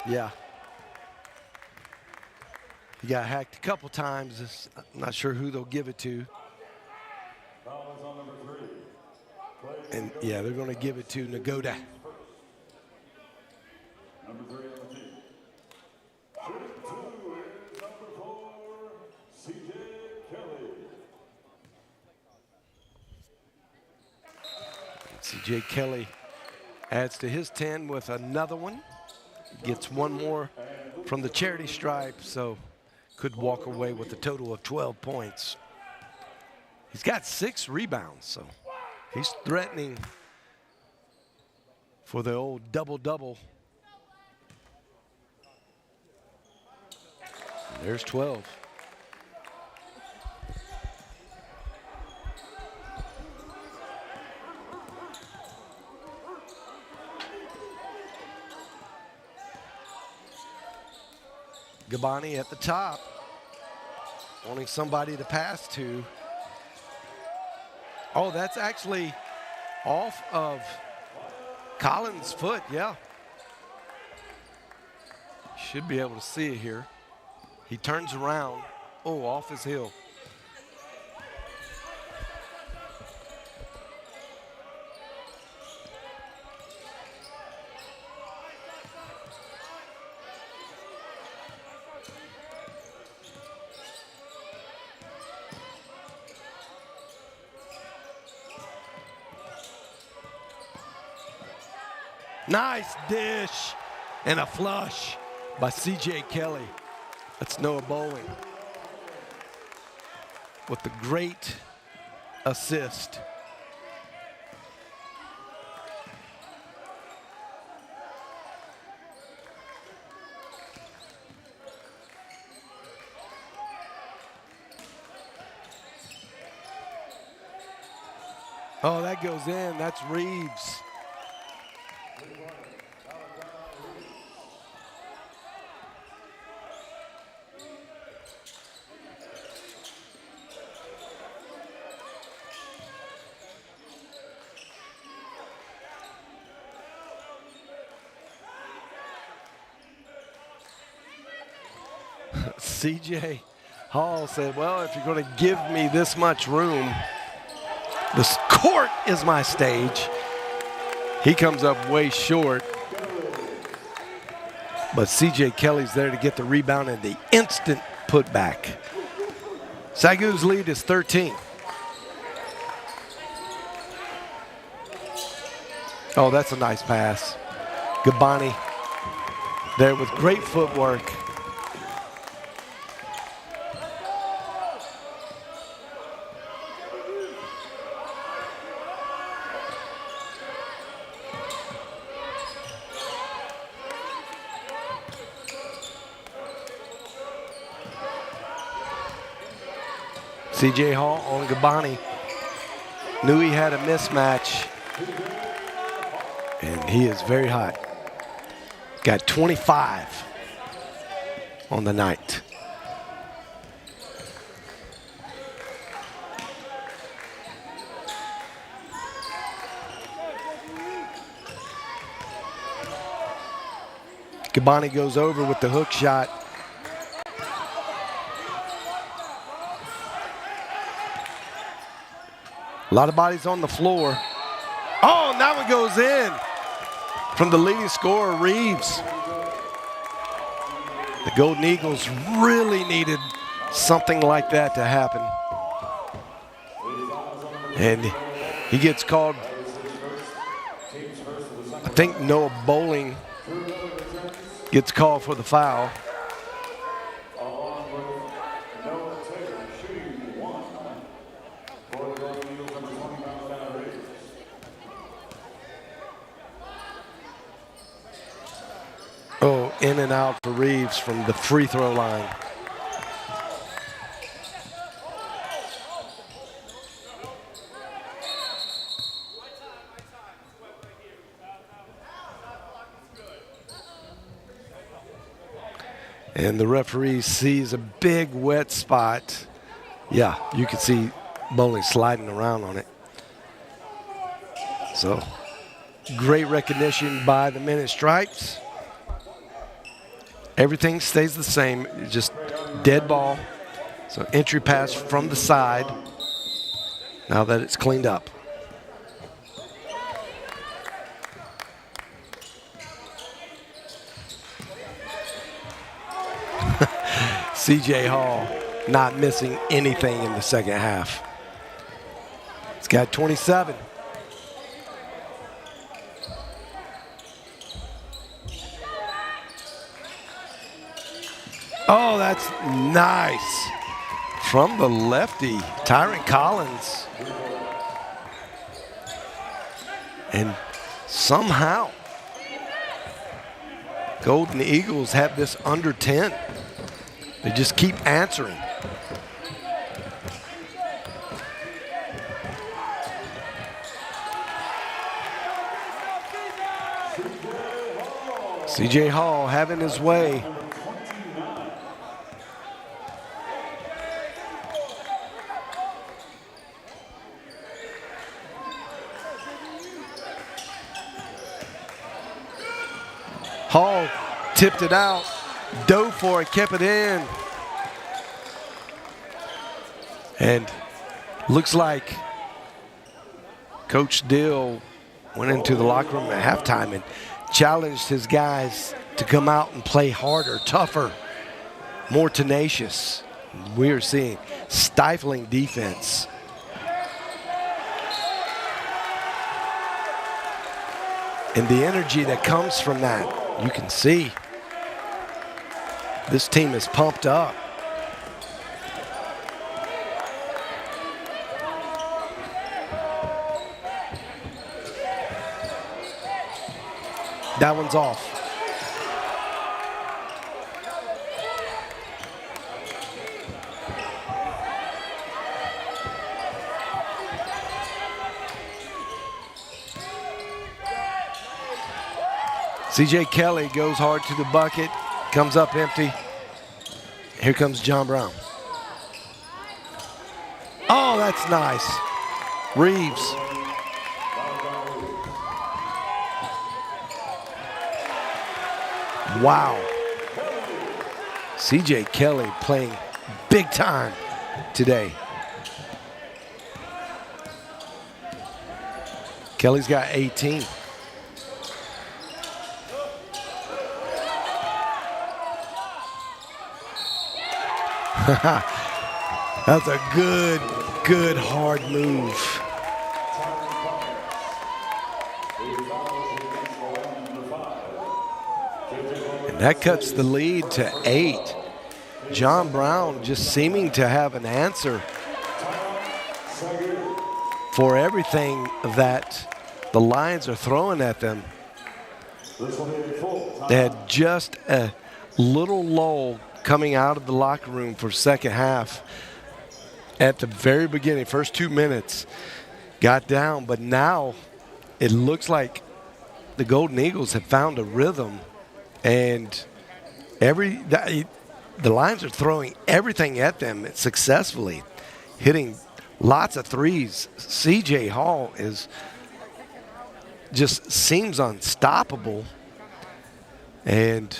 Yeah. He got hacked a couple times. I'm not sure who they'll give it to. And yeah, they're going to give it to Nagoda. Number 3 on the team. Shooting 2 is number 4, C.J. Kelly. C.J. Kelly adds to his 10 with another one. Gets one more from the charity stripe, so could walk away with a total of 12 points. He's got 6 rebounds, so he's threatening for the old double-double. There's 12. Gabani at the top, wanting somebody to pass to. Oh, that's actually off of Collins' foot, yeah. Should be able to see it here. He turns around. Oh, off his heel. Nice dish and a flush by C.J. Kelly. That's Noah Bowling with the great assist. Oh, that goes in. That's Reeves. C.J. Hall said, well, if you're going to give me this much room, this court is my stage. He comes up way short. But C.J. Kelly's there to get the rebound and the instant putback. SAGU's lead is 13. Oh, that's a nice pass. Gabani there with great footwork. C.J. Hall on Gabani. Knew he had a mismatch. And he is very hot. Got 25 on the night. Gabani goes over with the hook shot. A lot of bodies on the floor. Oh, and that one goes in from the leading scorer, Reeves. The Golden Eagles really needed something like that to happen. And he gets called, I think Noah Bowling gets called for the foul. Oh, in and out for Reeves from the free throw line. And the referee sees a big wet spot. Yeah, you can see Bowling sliding around on it. So, great recognition by the men in stripes. Everything stays the same, just dead ball. So entry pass from the side, now that it's cleaned up. C.J. Hall not missing anything in the second half. He's got 27. Oh, that's nice. From the lefty, Tyron Collins. And somehow, Golden Eagles have this under 10. They just keep answering. C.J. Hall having his way. Hall tipped it out, dove for it, kept it in. And looks like Coach Dill went into the locker room at halftime and challenged his guys to come out and play harder, tougher, more tenacious. We are seeing stifling defense. And the energy that comes from that, you can see this team is pumped up. That one's off. C.J. Kelly goes hard to the bucket, comes up empty. Here comes John Brown. Oh, that's nice. Reeves. Wow. C.J. Kelly playing big time today. Kelly's got 18. That's a good hard move. And that cuts the lead to 8. John Brown just seeming to have an answer for everything that the Lions are throwing at them. They had just a little lull coming out of the locker room for second half at the very beginning, first 2 minutes, got down, but now it looks like the Golden Eagles have found a rhythm, and the Lions are throwing everything at them successfully, hitting lots of threes. C.J. Hall just seems unstoppable, and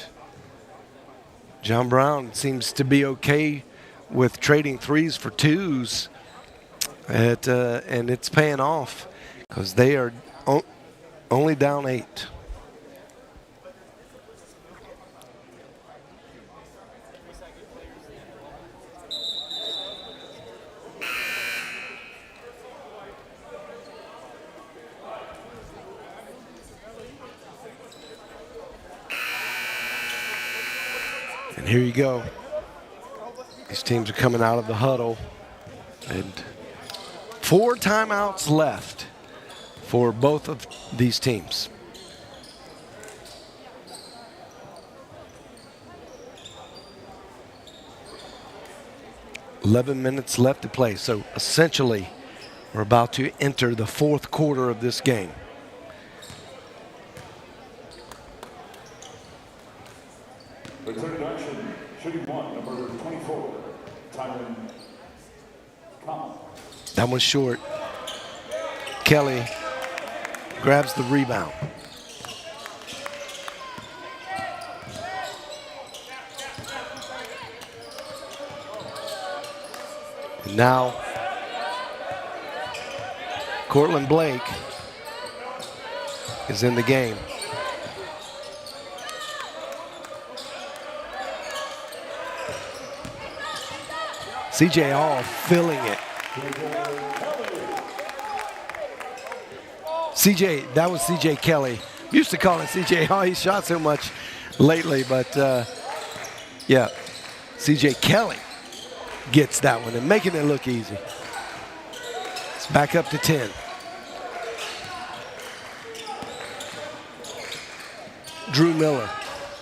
John Brown seems to be okay with trading threes for twos, and it's paying off because they are only down 8. And here you go. These teams are coming out of the huddle, and 4 timeouts left for both of these teams. $11 minutes left to play, so essentially we're about to enter the 4th quarter of this game. Return action, shooting 1, number 24, Tyron Conlon. That one's short. Kelly grabs the rebound. And now, Cortland Blake is in the game. C.J. Hall filling it. That was C.J. Kelly. Used to call him C.J. Hall. He shot so much lately, but yeah, C.J. Kelly gets that one and making it look easy. It's back up to 10. Drew Miller,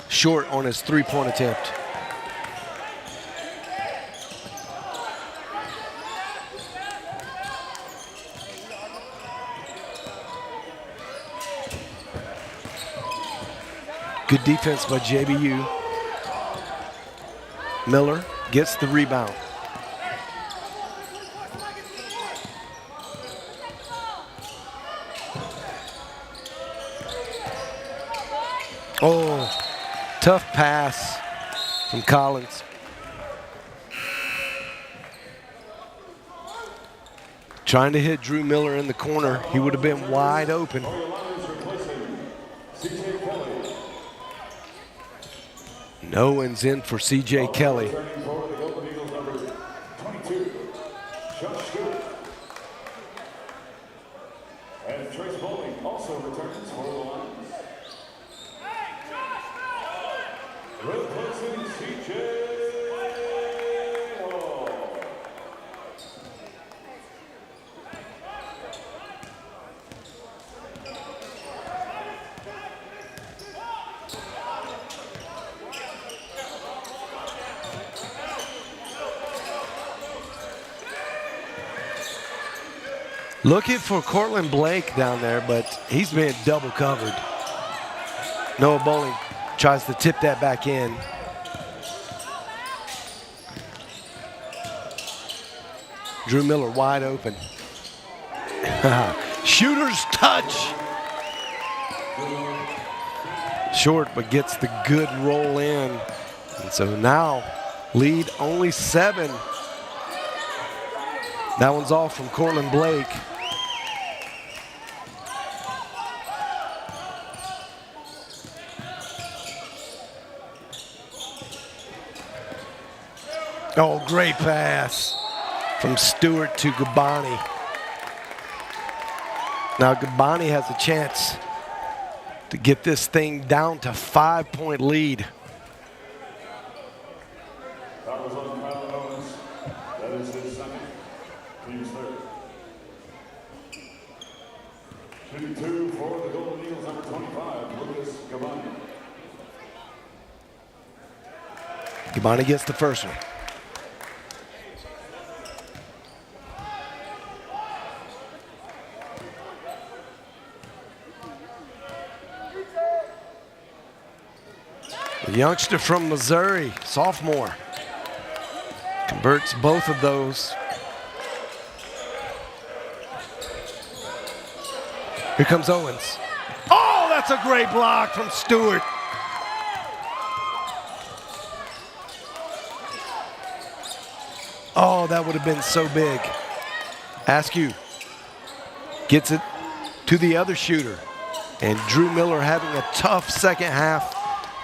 short on his three-point attempt. Good defense by JBU. Miller gets the rebound. Oh, tough pass from Collins. trying to hit Drew Miller in the corner. He would have been wide open. No one's in for C.J. Kelly. And Trace Bowling also returns for the Lions. Replacing C.J. Looking for Cortland Blake down there, but he's being double covered. Noah Bowling tries to tip that back in. Drew Miller wide open. Shooter's touch. Short, but gets the good roll in. And so now lead only 7. That one's off from Cortland Blake. Oh, great pass from Stewart to Gabani. Now Gabani has a chance to get this thing down to 5-point lead. That was on Kyle Owens. That is his second. Team's third. Shooting 2 for the Golden Eagles, number 25, Lucas Gabani. Gabani gets the first one. The youngster from Missouri, sophomore, converts both of those. Here comes Owens. Oh, that's a great block from Stewart. Oh, that would have been so big. Askew gets it to the other shooter. And Drew Miller having a tough second half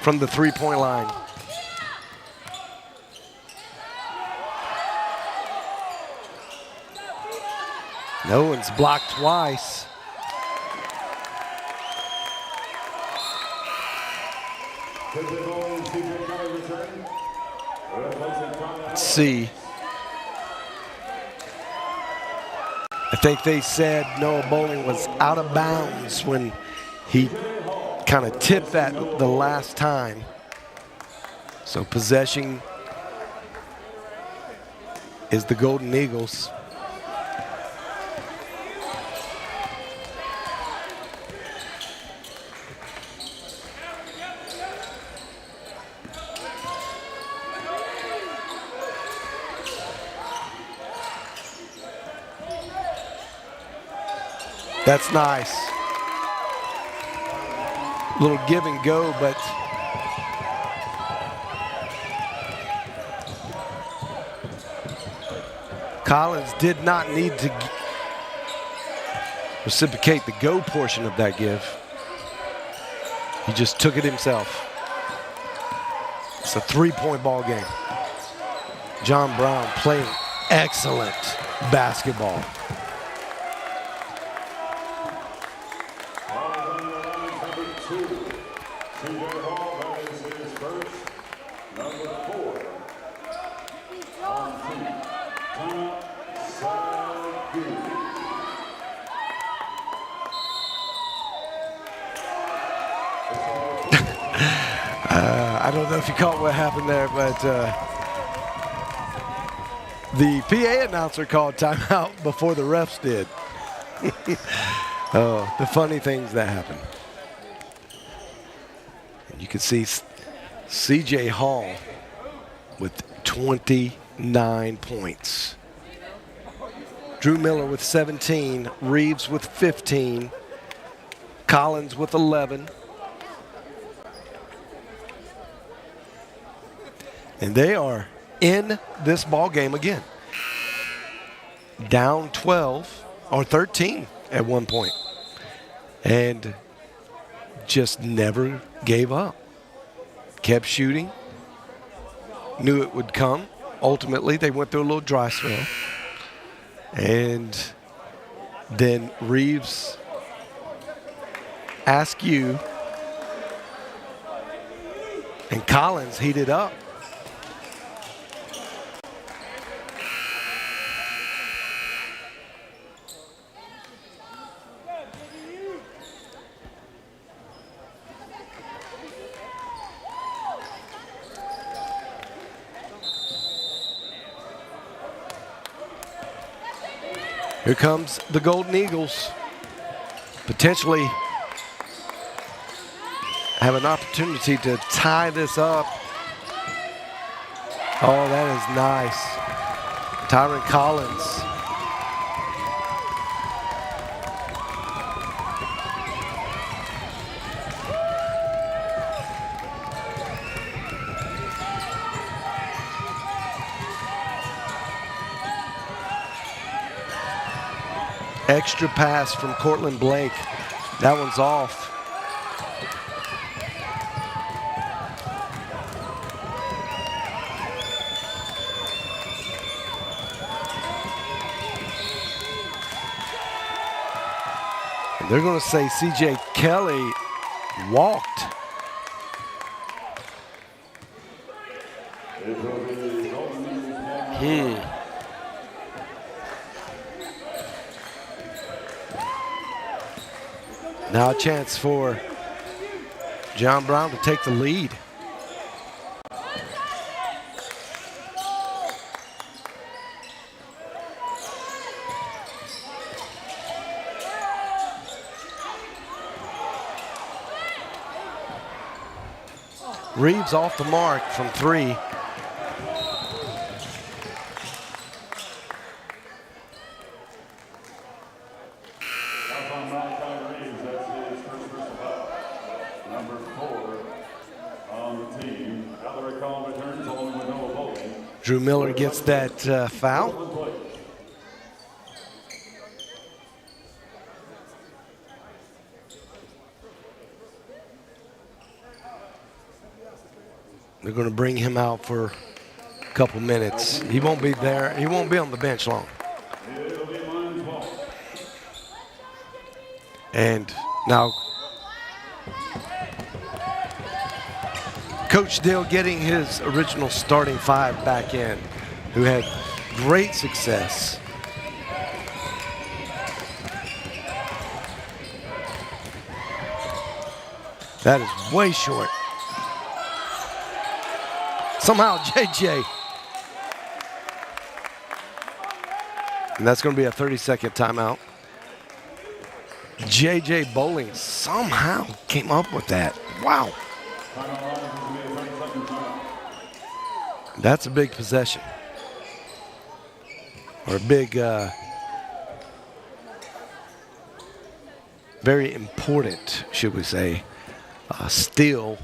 from the three-point line. No one's blocked twice. Let's see. I think they said Noah Bowling was out of bounds when he kind of tipped that the last time. So possession is the Golden Eagles. That's nice. Little give and go, but Collins did not need to reciprocate the go portion of that give. He just took it himself. It's a three-point ball game. John Brown playing excellent basketball. I don't know if you caught what happened there, but the PA announcer called timeout before the refs did. Oh, the funny things that happen. You can see C.J. Hall with 29 points. Drew Miller with 17, Reeves with 15, Collins with 11. And they are in this ball game again. down 12 or 13 at one point, and just never gave up. Kept shooting, knew it would come. Ultimately, they went through a little dry spell, and then Reeves SAGU and Collins heated up. Here comes the Golden Eagles. Potentially have an opportunity to tie this up. Oh, that is nice. Tyron Collins. Extra pass from Cortland Blake. That one's off. And they're going to say C.J. Kelly walked. Now a chance for John Brown to take the lead. Reeves off the mark from three. Drew Miller gets that foul. They're going to bring him out for a couple minutes. He won't be there. He won't be on the bench long. And now Coach Dill getting his original starting five back in, who had great success. That is way short. Somehow JJ. And that's going to be a 30-second timeout. JJ Bowling somehow came up with that. Wow. That's a big possession. Or a big, very important, should we say, steal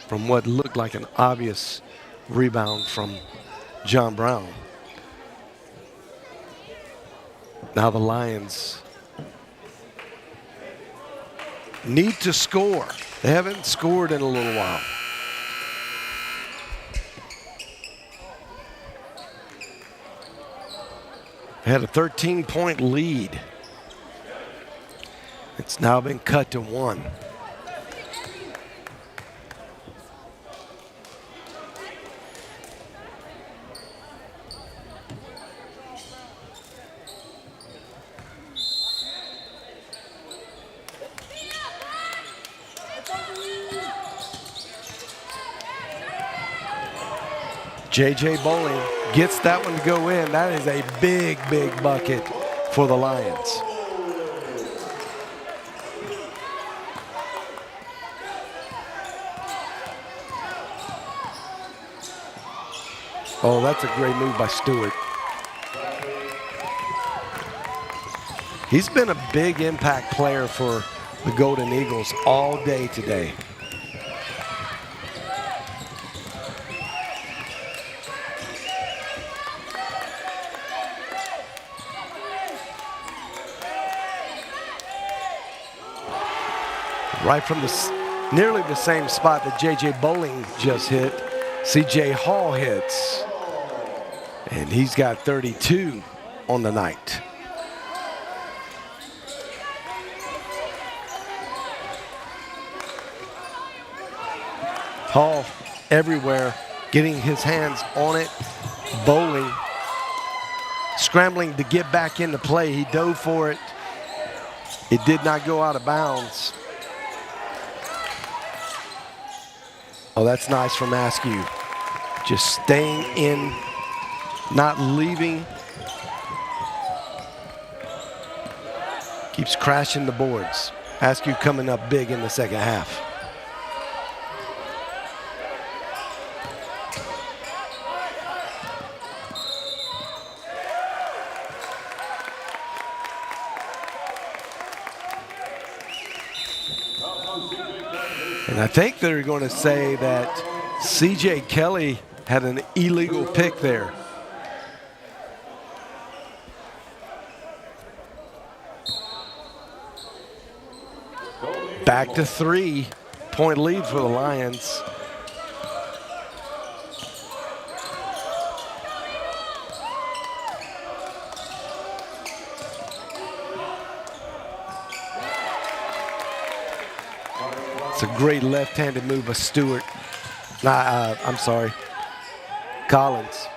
from what looked like an obvious rebound from John Brown. Now the Lions need to score. They haven't scored in a little while. They had a 13-point lead. It's now been cut to 1. JJ Bowling gets that one to go in. That is a big, big bucket for the Lions. Oh, that's a great move by Stewart. He's been a big impact player for the Golden Eagles all day today. Right from nearly the same spot that J.J. Bowling just hit, C.J. Hall hits. And he's got 32 on the night. Hall everywhere, getting his hands on it. Bowling scrambling to get back into play. He dove for it. It did not go out of bounds. Oh, that's nice from Askew. Just staying in, not leaving. Keeps crashing the boards. Askew coming up big in the second half. And I think they're going to say that C.J. Kelly had an illegal pick there. Back to 3-point lead for the Lions. It's a great left-handed move by Stewart. I'm sorry, Collins.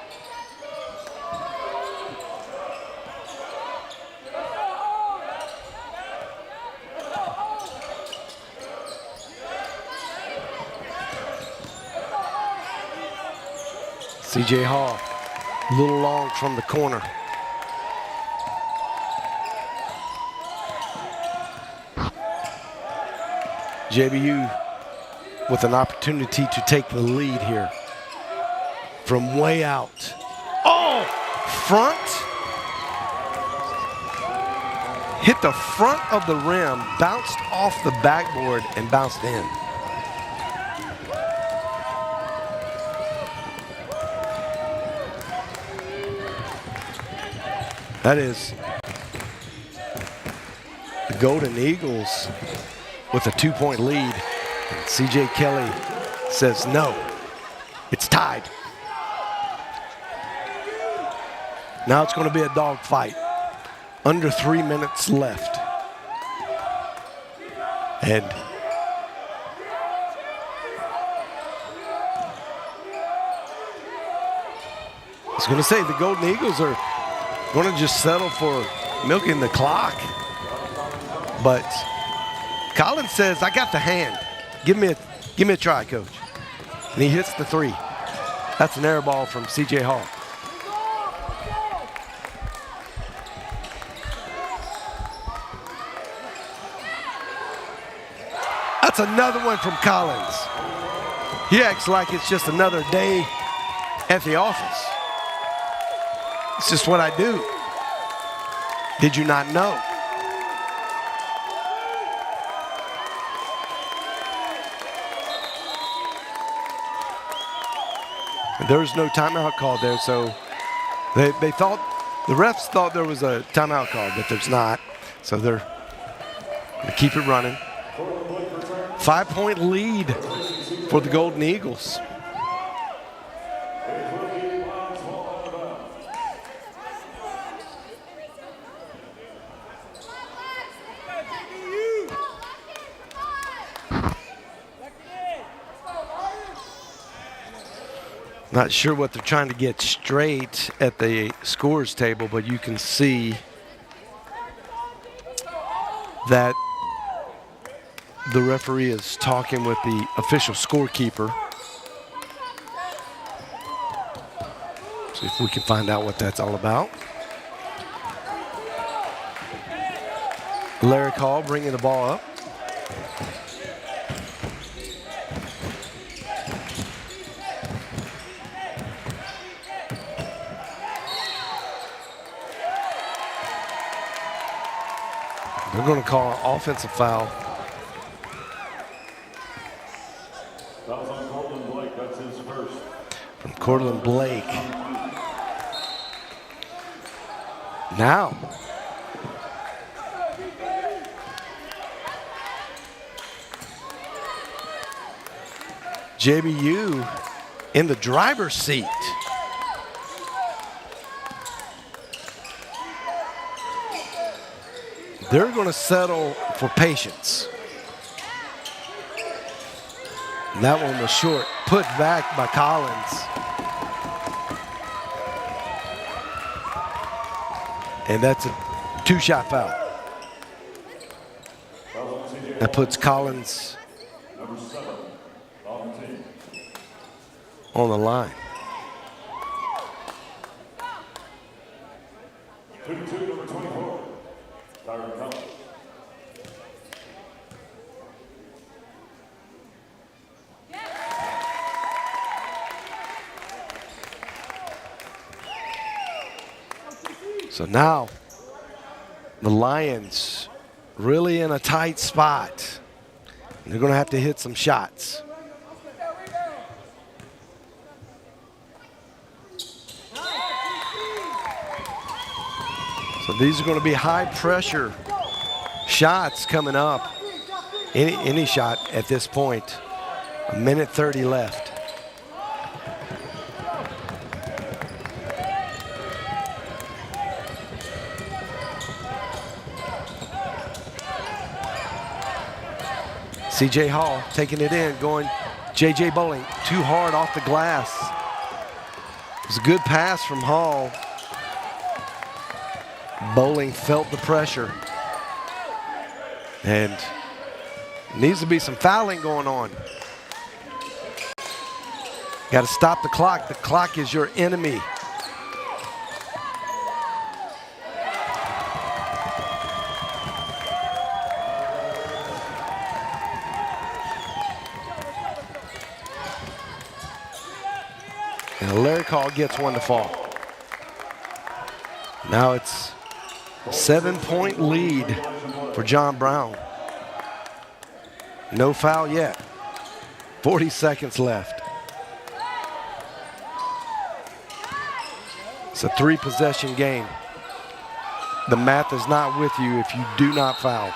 C.J. Hall, a little long from the corner. JBU with an opportunity to take the lead here from way out. Oh, front. Hit the front of the rim, bounced off the backboard and bounced in. That is the Golden Eagles with a 2-point lead. And C.J. Kelly says no, it's tied. Now it's going to be a dogfight. Under 3 minutes left. And I was going to say the Golden Eagles are going to just settle for milking the clock. But Collins says, I got the hand. Give me a try, coach. And he hits the 3. That's an air ball from C.J. Hall. That's another one from Collins. He acts like it's just another day at the office. It's just what I do. Did you not know? There was no timeout call there, so they thought, the refs thought there was a timeout call, but there's not. So they're going to keep it running. 5-point lead for the Golden Eagles. Not sure what they're trying to get straight at the scores table, but you can see that the referee is talking with the official scorekeeper. See if we can find out what that's all about. Larry Hall bringing the ball up. They're going to call an offensive foul. Fouls on Cortland Blake, that's his first. From Cortland Blake. Now. JBU in the driver's seat. They're going to settle for patience. And that one was short, put back by Collins. And that's a two-shot foul. That puts Collins on the line. So now the Lions really in a tight spot. They're going to have to hit some shots. So these are going to be high pressure shots coming up. Any shot at this point. 1:30 left. C.J. Hall taking it in, going J.J. Bowling, too hard off the glass. It was a good pass from Hall. Bowling felt the pressure. And needs to be some fouling going on. Got to stop the clock. The clock is your enemy. And Larry Call gets one to fall. Now it's a 7-point lead for John Brown. No foul yet. 40 seconds left. It's a 3-possession game. The math is not with you if you do not foul.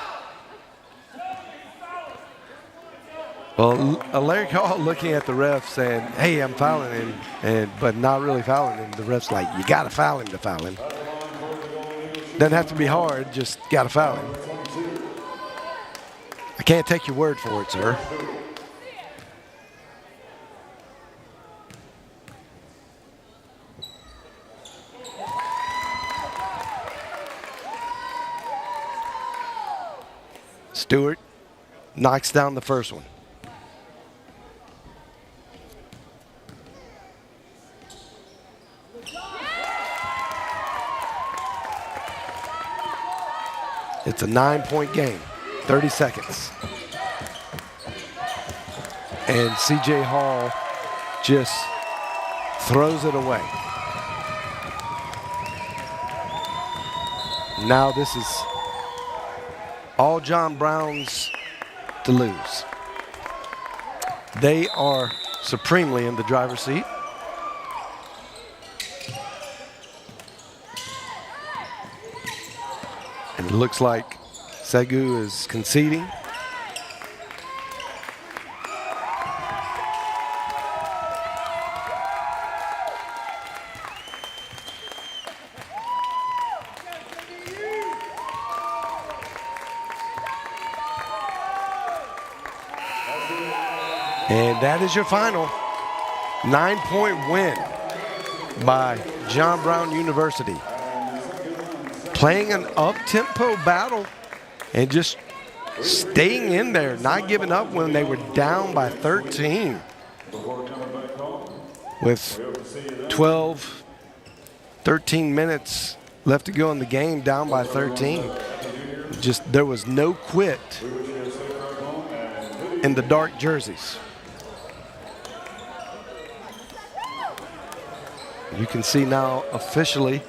Well, Larry Call looking at the ref saying, hey, I'm fouling him, but not really fouling him. The ref's like, you got to foul him to foul him. Doesn't have to be hard, just got to foul him. I can't take your word for it, sir. Stewart knocks down the first one. It's a 9-point game, 30 seconds. And C.J. Hall just throws it away. Now this is all John Brown's to lose. They are supremely in the driver's seat. And it looks like SAGU is conceding. And that is your final 9-point win by John Brown University. Playing an up-tempo battle and just staying in there, not giving up when they were down by 13. With 12, 13 minutes left to go in the game, down by 13. Just there was no quit in the dark jerseys. You can see now officially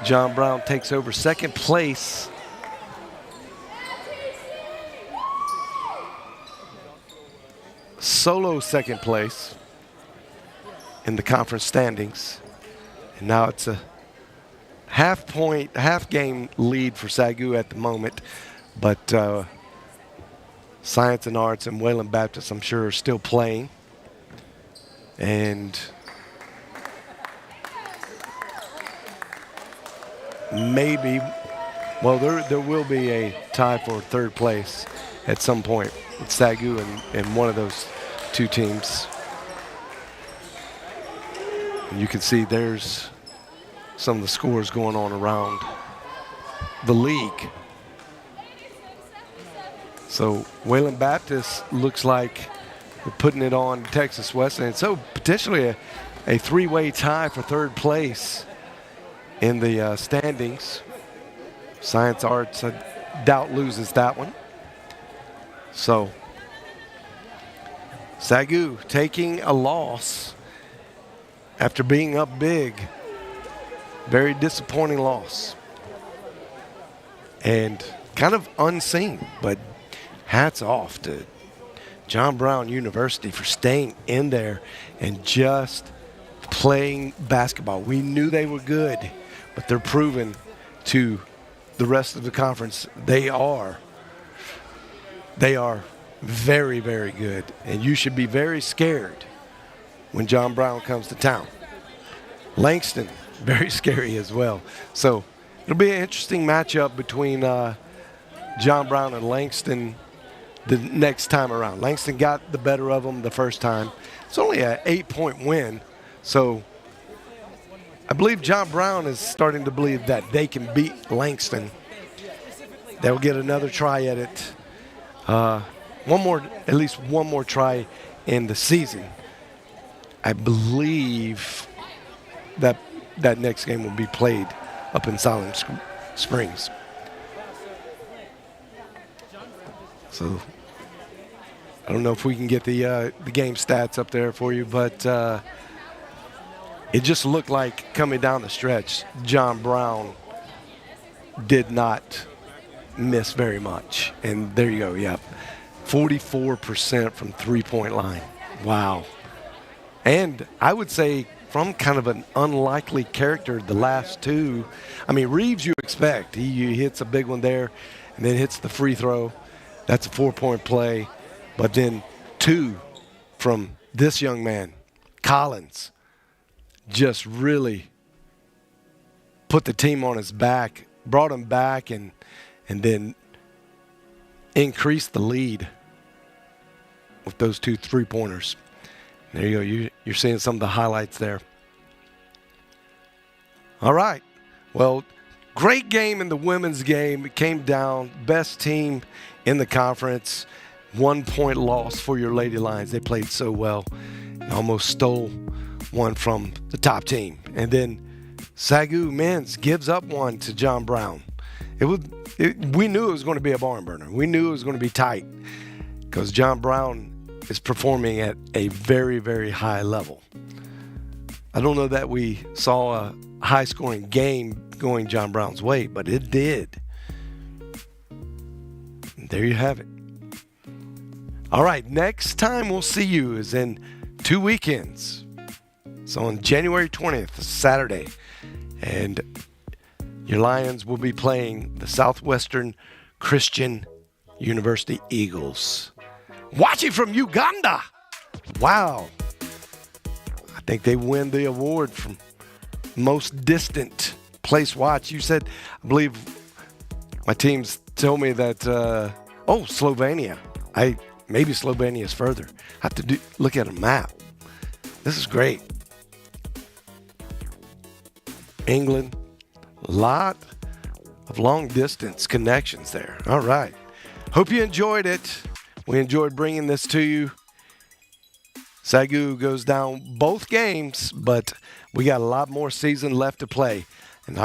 John Brown takes over second place. Solo second place in the conference standings. And now it's a half game lead for SAGU at the moment. But Science and Arts and Wayland Baptist, I'm sure, are still playing. And maybe, well, there will be a tie for third place at some point with SAGU and one of those two teams. And you can see there's some of the scores going on around the league. So Wayland Baptist looks like we're putting it on Texas Western. And so potentially a three-way tie for third place in the standings. Science Arts, I doubt, loses that one. So SAGU taking a loss after being up big. Very disappointing loss. And kind of unseen, but hats off to John Brown University for staying in there and just playing basketball. We knew they were good, but they're proving to the rest of the conference they are very, very good. And you should be very scared when John Brown comes to town. Langston, very scary as well. So it'll be an interesting matchup between John Brown and Langston the next time around. Langston got the better of them the first time. It's only an 8-point win. So I believe John Brown is starting to believe that they can beat Langston. They'll get another try at it. At least one more try in the season. I believe that next game will be played up in Silent Springs. So I don't know if we can get the game stats up there for you, but it just looked like coming down the stretch, John Brown did not miss very much. And there you go, yep. 44% from three-point line. Wow. And I would say from kind of an unlikely character the last two. I mean, Reeves you expect. He hits a big one there and then hits the free throw. That's a 4-point play. But then two from this young man, Collins, just really put the team on his back, brought him back, and then increased the lead with those two three-pointers. There you go. You're seeing some of the highlights there. All right. Well, great game in the women's game. It came down. Best team in the conference. 1-point loss for your Lady Lions. They played so well and almost stole one from the top team. And then SAGU men's gives up one to John Brown. We knew it was going to be a barn burner. We knew it was going to be tight because John Brown is performing at a very, very high level. I don't know that we saw a high-scoring game going John Brown's way, but it did. And there you have it. All right, next time we'll see you is in 2 weekends. So on January 20th, Saturday, and your Lions will be playing the Southwestern Christian University Eagles. Watching from Uganda. Wow. I think they win the award from most distant place watch. You said, I believe my teams told me that, Slovenia. Maybe Slovenia is further. I have to look at a map. This is great. England, a lot of long distance connections there. All right. Hope you enjoyed it. We enjoyed bringing this to you. SAGU goes down both games, but we got a lot more season left to play and a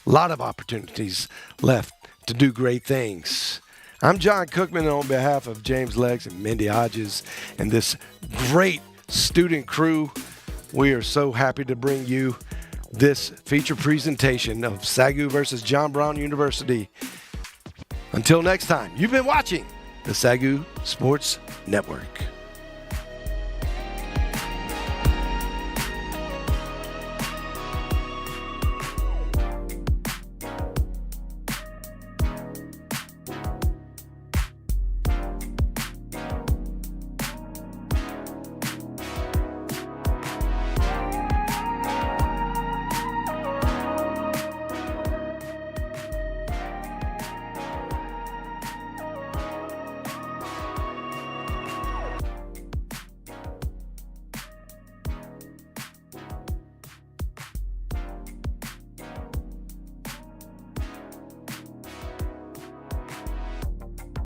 lot of opportunities left to do great things. I'm John Cookman on behalf of James Leggs and Mindy Hodges and this great student crew. We are so happy to bring you this feature presentation of SAGU versus John Brown University. Until next time, you've been watching the SAGU Sports Network.